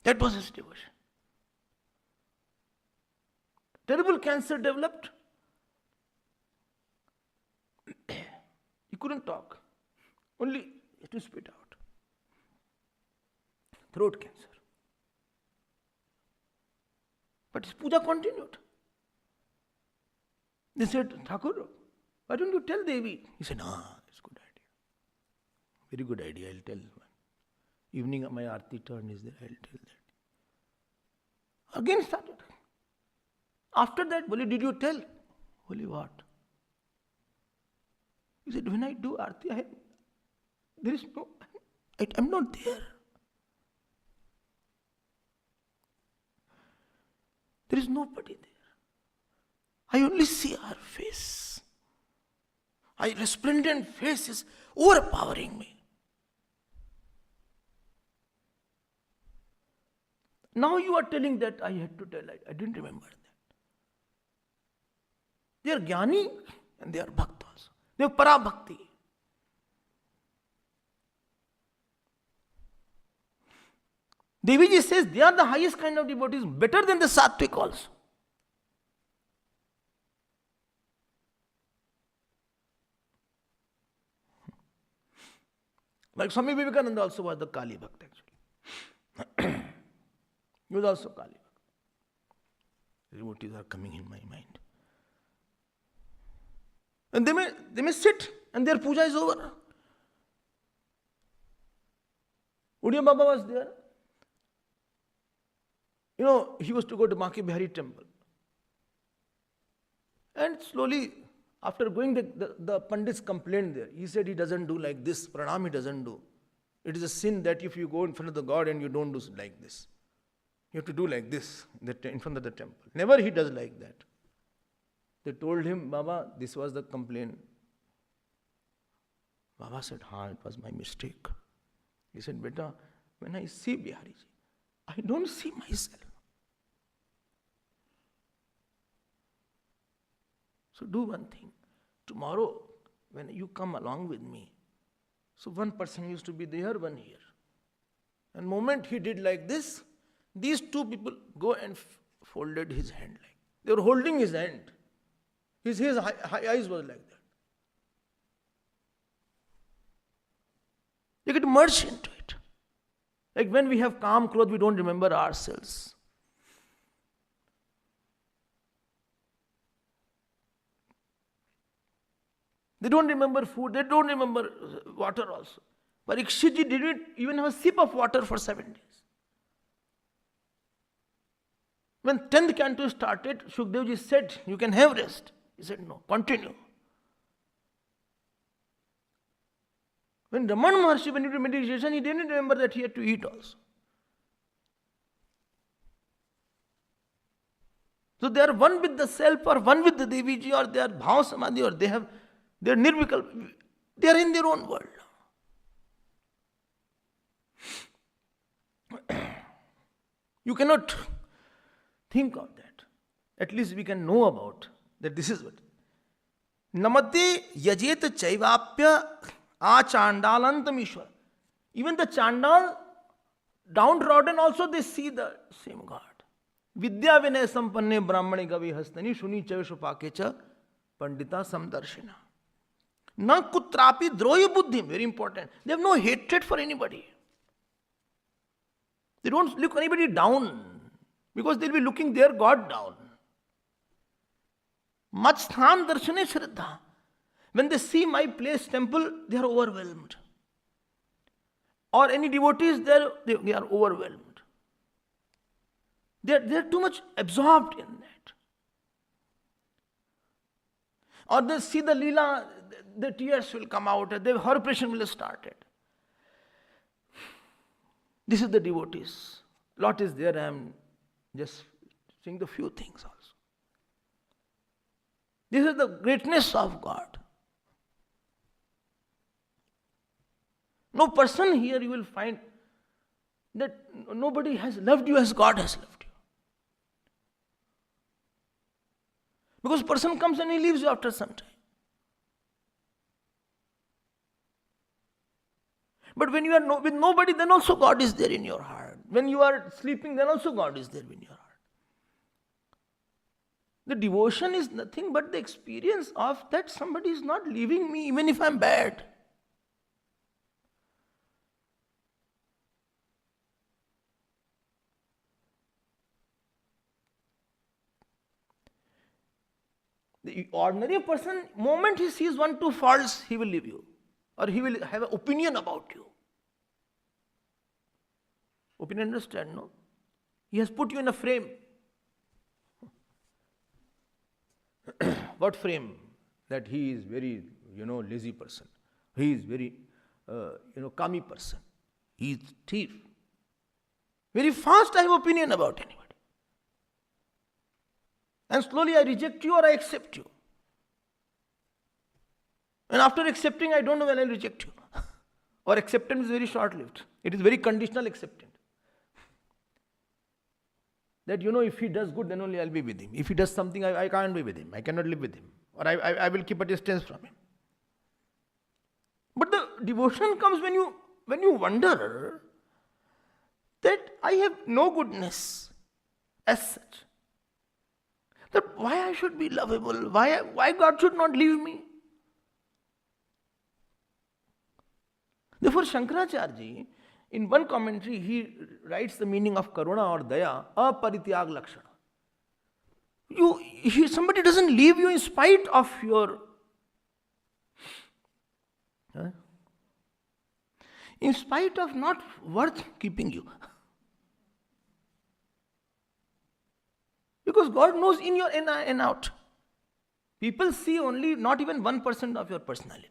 That was his devotion. Terrible cancer developed. He couldn't talk. Only to spit out. Throat cancer. But his puja continued. They said, Thakur, why don't you tell Devi? He said, it's a good idea. Very good idea, I'll tell. Evening my arti turn is there, I'll tell that. Again started. After that, Boli, did you tell? Boli, what? He said, when I do arti, I'm not there. There is nobody there. I only see her face. Her resplendent face is overpowering me. Now you are telling that I had to tell. I didn't remember that. They are jnani and they are bhakt also. They have para bhakti. Deviji says they are the highest kind of devotees, better than the sattvic also. Like Swami Abhedananda also was the Kali Bhakt actually. He was also Kali Bhakt. Devotees are coming in my mind. And they may sit and their puja is over. Udiya Baba was there. He was to go to Maki Bihari temple. And slowly, after going, the Pandits complained there. He said he doesn't do like this. Pranam he doesn't do. It is a sin that if you go in front of the God and you don't do like this. You have to do like this in front of the temple. Never he does like that. They told him, Baba, this was the complaint. Baba said, it was my mistake. He said, Beta, when I see Bihariji, I don't see myself. So do one thing. Tomorrow, when you come along with me, so one person used to be there, one here. And moment he did like this, These two people go and folded his hand like. They were holding his hand. His eyes was like that. They get merged into it. Like when we have calm clothes, we don't remember ourselves. They don't remember food, they don't remember water also. Parikshitji didn't even have a sip of water for 7 days. When 10th canto started, Shukdevji said, you can have rest. He said, no, continue. When Raman Maharshi went into meditation, he didn't remember that he had to eat also. So they are one with the self, or one with the Deviji, or they are Bhav Samadhi, or they are Nirvikal. They are in their own world. You cannot think of that. At least we can know about that this is what. Namate yajet chaivapya achandalantam ishwar. Even the Chandal, downtrodden also, they see the same God. Vidya vinay sampanne brahmane gavi hastani shuni chavishupakecha pandita samdarshina. Na kutrapi drohi buddhim. Very important. They have no hatred for anybody. They don't look anybody down, because they'll be looking their God down. Matsthan darshane shraddha. When they see my place, temple, they are overwhelmed. Or any devotees, they are overwhelmed. They are too much absorbed in that. Or they see the Leela, the tears will come out, the horripration will have started. This is the devotees. Lot is there, I am just saying the few things also. This is the greatness of God. No person here you will find that nobody has loved you as God has loved you. Because person comes and he leaves you after some time. But when you are with nobody, then also God is there in your heart. When you are sleeping, then also God is there in your heart. The devotion is nothing but the experience of that somebody is not leaving me even if I am bad. The ordinary person, moment he sees 1, 2 faults, he will leave you. Or he will have an opinion about you. Opinion, understand, no? He has put you in a frame. What frame? That he is very, lazy person. He is very, kami person. He is thief. Very fast I have opinion about anybody. And slowly I reject you or I accept you. And after accepting, I don't know when I'll reject you. Or acceptance is very short-lived. It is very conditional acceptance. That, if he does good, then only I'll be with him. If he does something, I can't be with him. I cannot live with him. Or I will keep a distance from him. But the devotion comes when you wonder that I have no goodness as such. That why I should be lovable? Why God should not leave me? Therefore, Shankaracharya, in one commentary, he writes the meaning of karuna or daya, aparityag lakshana. Somebody doesn't leave you in spite of your... in spite of not worth keeping you. Because God knows in your in and out. People see only not even 1% of your personality.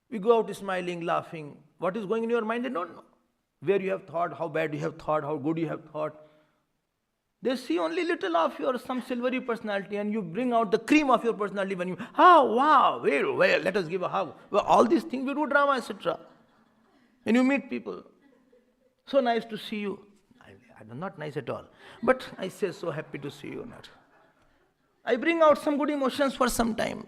We go out smiling, laughing. What is going in your mind, they don't know. Where you have thought, how bad you have thought, how good you have thought. They see only little of your some silvery personality, and you bring out the cream of your personality when you, wow, well, let us give a hug. Well, all these things, we do drama, etc. When you meet people, so nice to see you. I'm not nice at all. But I say, so happy to see you. Not. I bring out some good emotions for some time.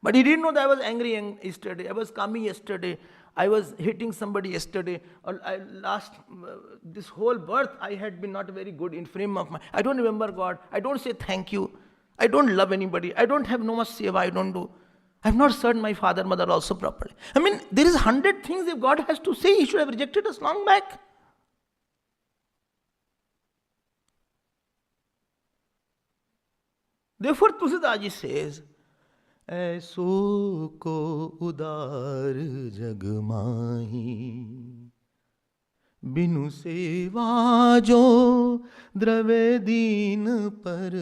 But he didn't know that I was angry yesterday. I was calming yesterday. I was hitting somebody yesterday, or this whole birth I had been not very good in frame of mind. I don't remember God. I don't say thank you. I don't love anybody. I don't have no much seva. I don't do. I have not served my father, mother also properly. I mean, there is 100 things if God has to say, He should have rejected us long back. Therefore, Tulsidas ji says, ऐसो को उदार जग माही बिनु सेवा जो द्रवे दीन पर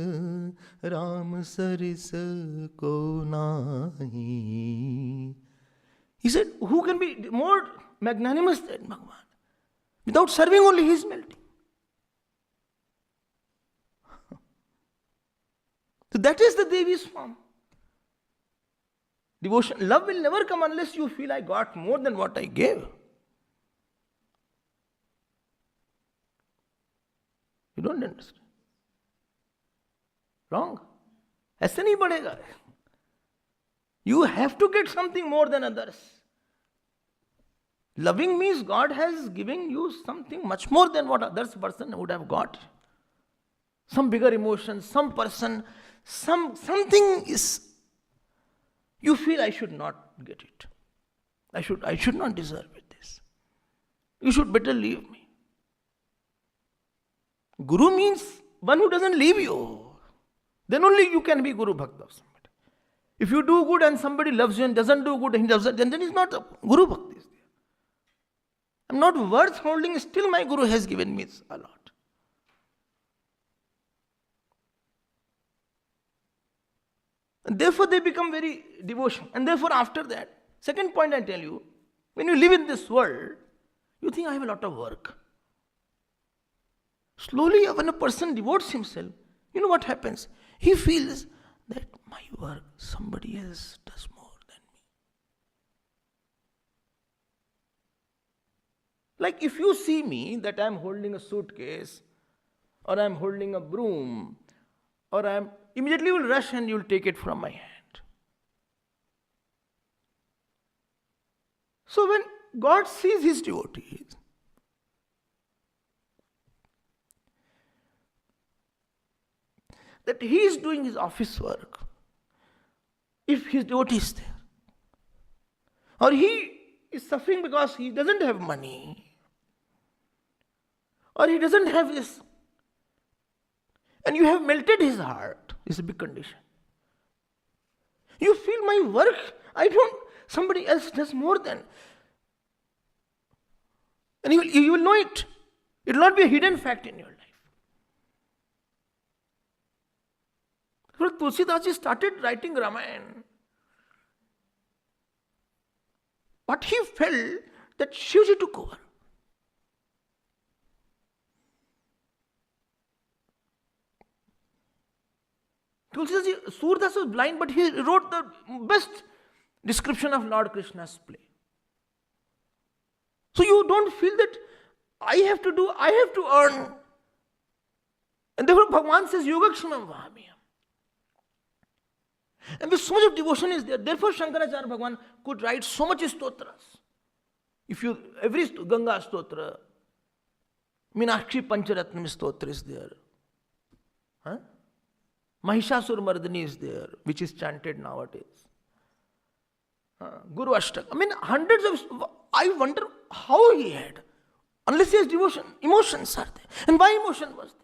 राम सरिस को नाही. He said, who can be more magnanimous than Bhagavan? Without serving only he is melting. So that is the Devi's form. Devotion, love will never come unless you feel I got more than what I gave. You don't understand. Wrong. ऐसे नहीं बढ़ेगा. You have to get something more than others. Loving means God has given you something much more than what others person would have got. Some bigger emotion, some person, something is. You feel I should not get it. I should not deserve it this. You should better leave me. Guru means one who doesn't leave you. Then only you can be Guru Bhakta of somebody. If you do good and somebody loves you and doesn't do good and he doesn't, then it's not a Guru Bhakti. I'm not worth holding, still my Guru has given me a lot. And therefore they become very devotional. And therefore after that, second point I tell you, when you live in this world, you think I have a lot of work. Slowly when a person devotes himself, you know what happens? He feels that my work, somebody else does more than me. Like if you see me that I am holding a suitcase, or I am holding a broom, or I am, immediately you will rush and you will take it from my hand. So when God sees his devotees, that he is doing his office work, if his devotee is there, or he is suffering because he doesn't have money, or he doesn't have this, and you have melted his heart, is a big condition. You feel my work, somebody else does more than. And you will know it. It will not be a hidden fact in your life. When Tulsidas ji started writing Ramayana, but he felt that Shivji took over. Tulsidas ji, Surdas was blind, but he wrote the best description of Lord Krishna's play. So you don't feel that I have to earn. And therefore Bhagavan says, Yogakshamam Vahamiyam. And with so much of devotion is there. Therefore Shankaracharya Bhagavan could write so much stotras. Every Ganga stotra, Meenakshi Pancharatnam stotra is there. Huh? Mahishasur Mardani is there, which is chanted nowadays. Guru Ashtak. I mean, hundreds of. I wonder how he had. Unless he has devotion, emotions are there. And why emotion was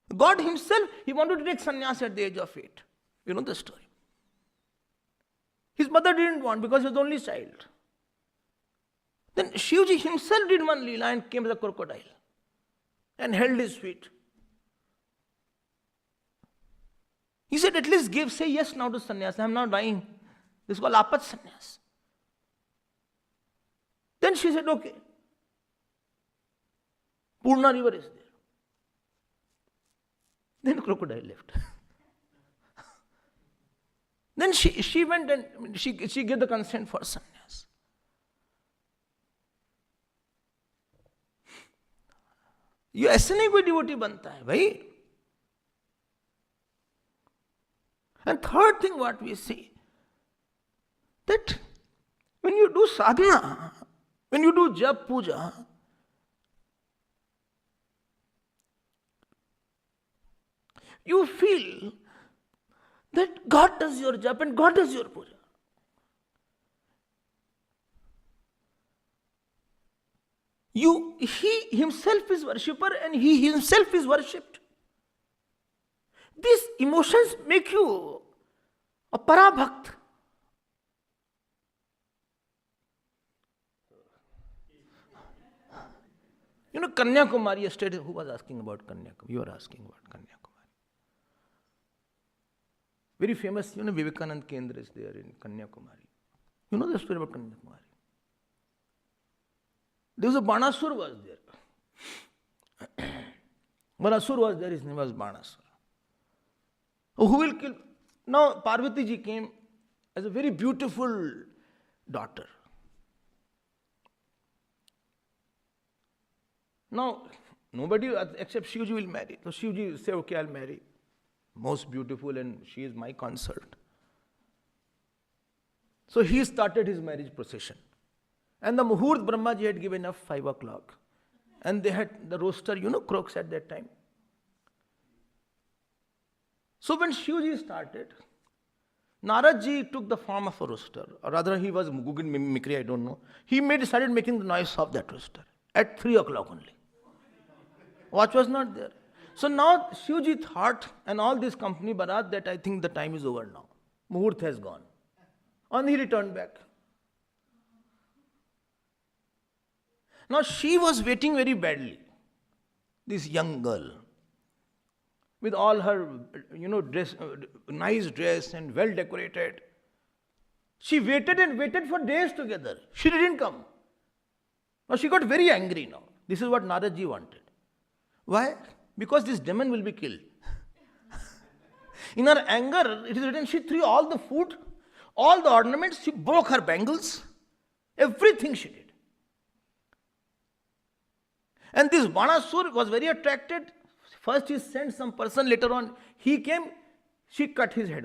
there? God himself, he wanted to take sannyas at the age of 8. You know the story. His mother didn't want because he was the only child. Then Shivji himself did one leela and came as a crocodile and held his feet. He said, at least say yes now to sannyas. I am not dying. This is called apat sannyas. Then she said, okay. Purna river is there. Then crocodile left. Then she went and she gave the consent for sannyas. ये ऐसे नहीं कोई devotee बनता है भाई. And third thing what we see, that when you do sadhana, when you do jap puja, you feel that God does your jap and God does your puja. He himself is worshipper and he himself is worshipped. These emotions make you a parabhakt. You know, Kanyakumari yesterday, who was asking about Kanyakumari? You were asking about Kanyakumari. Very famous, Vivekanand Kendra is there in Kanyakumari. You know the story about Kanyakumari? There was a Banasur was there. Banasur was there, his name was Banasur. Who will kill? Now Parvati ji came as a very beautiful daughter. Now nobody except Shivji will marry. So Shivji said, okay, I'll marry. Most beautiful, and she is my consort. So he started his marriage procession. And the Muhurt Brahmaji had given up 5 o'clock. And they had the roaster, crooks at that time. So when Shivji started, Naradji took the form of a rooster. Or rather, he was Google mimicry, I don't know. He started making the noise of that rooster at 3 o'clock only. Watch was not there. So now Shivji thought, and all this company Barat, that I think the time is over now. Muhurt has gone. And he returned back. Now she was waiting very badly. This young girl, with all her, dress, nice dress and well decorated. She waited and waited for days together. She didn't come. Now she got very angry now. This is what Naradji wanted. Why? Because this demon will be killed. In her anger, it is written, she threw all the food, all the ornaments, she broke her bangles, everything she did. And this Banasur was very attracted. First he sent some person, later on he came, she cut his head.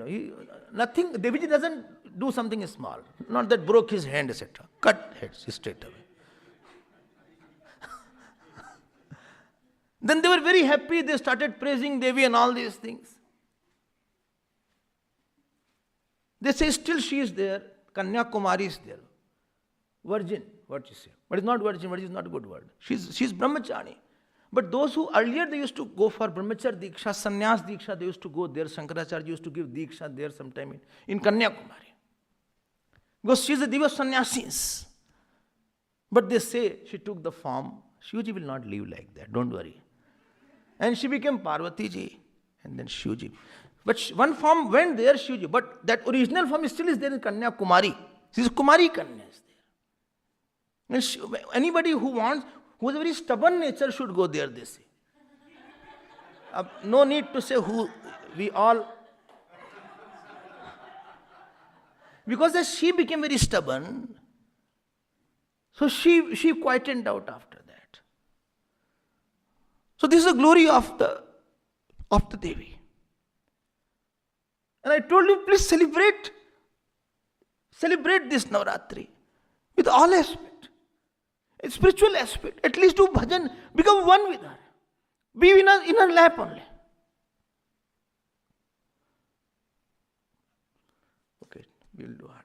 Nothing, Deviji doesn't do something small. Not that broke his hand, etc. Cut heads straight away. Then they were very happy, they started praising Devi and all these things. They say still she is there, Kanyakumari is there. Virgin, what you say. But it's not virgin, but it's not a good word. She's brahmachari. But those who earlier they used to go for brahmachar diksha, sannyas diksha, they used to go there. Shankaracharya used to give diksha there sometime in Kanyakumari. Because she is a diva sannyasis. But they say she took the form. Shivji will not live like that, don't worry. And she became Parvati ji and then Shivji. But one form went there, Shivji. But that original form still is there in Kanyakumari. She is Kumari Kanya is there. And anybody who has a very stubborn nature should go there, they say. No need to say who, we all. Because as she became very stubborn, so she quietened out after that. So this is the glory of the Devi. And I told you, please celebrate this Navaratri with all aspect. A spiritual aspect. At least do bhajan, become one with her. Be in her lap only. Okay, we will do Aarti.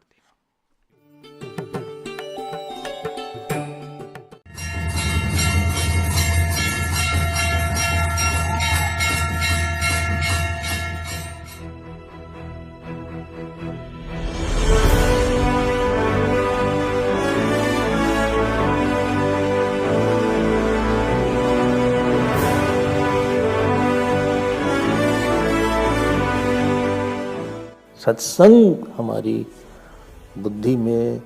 सत्संग हमारी बुद्धि में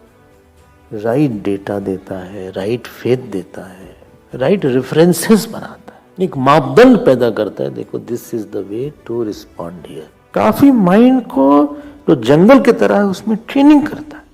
right data देता है, right faith देता है, right references बनाता है, एक मापदंड पैदा करता है. देखो, this is the way to respond here. काफी माइंड को जो जंगल की तरह है उसमें ट्रेनिंग करता है.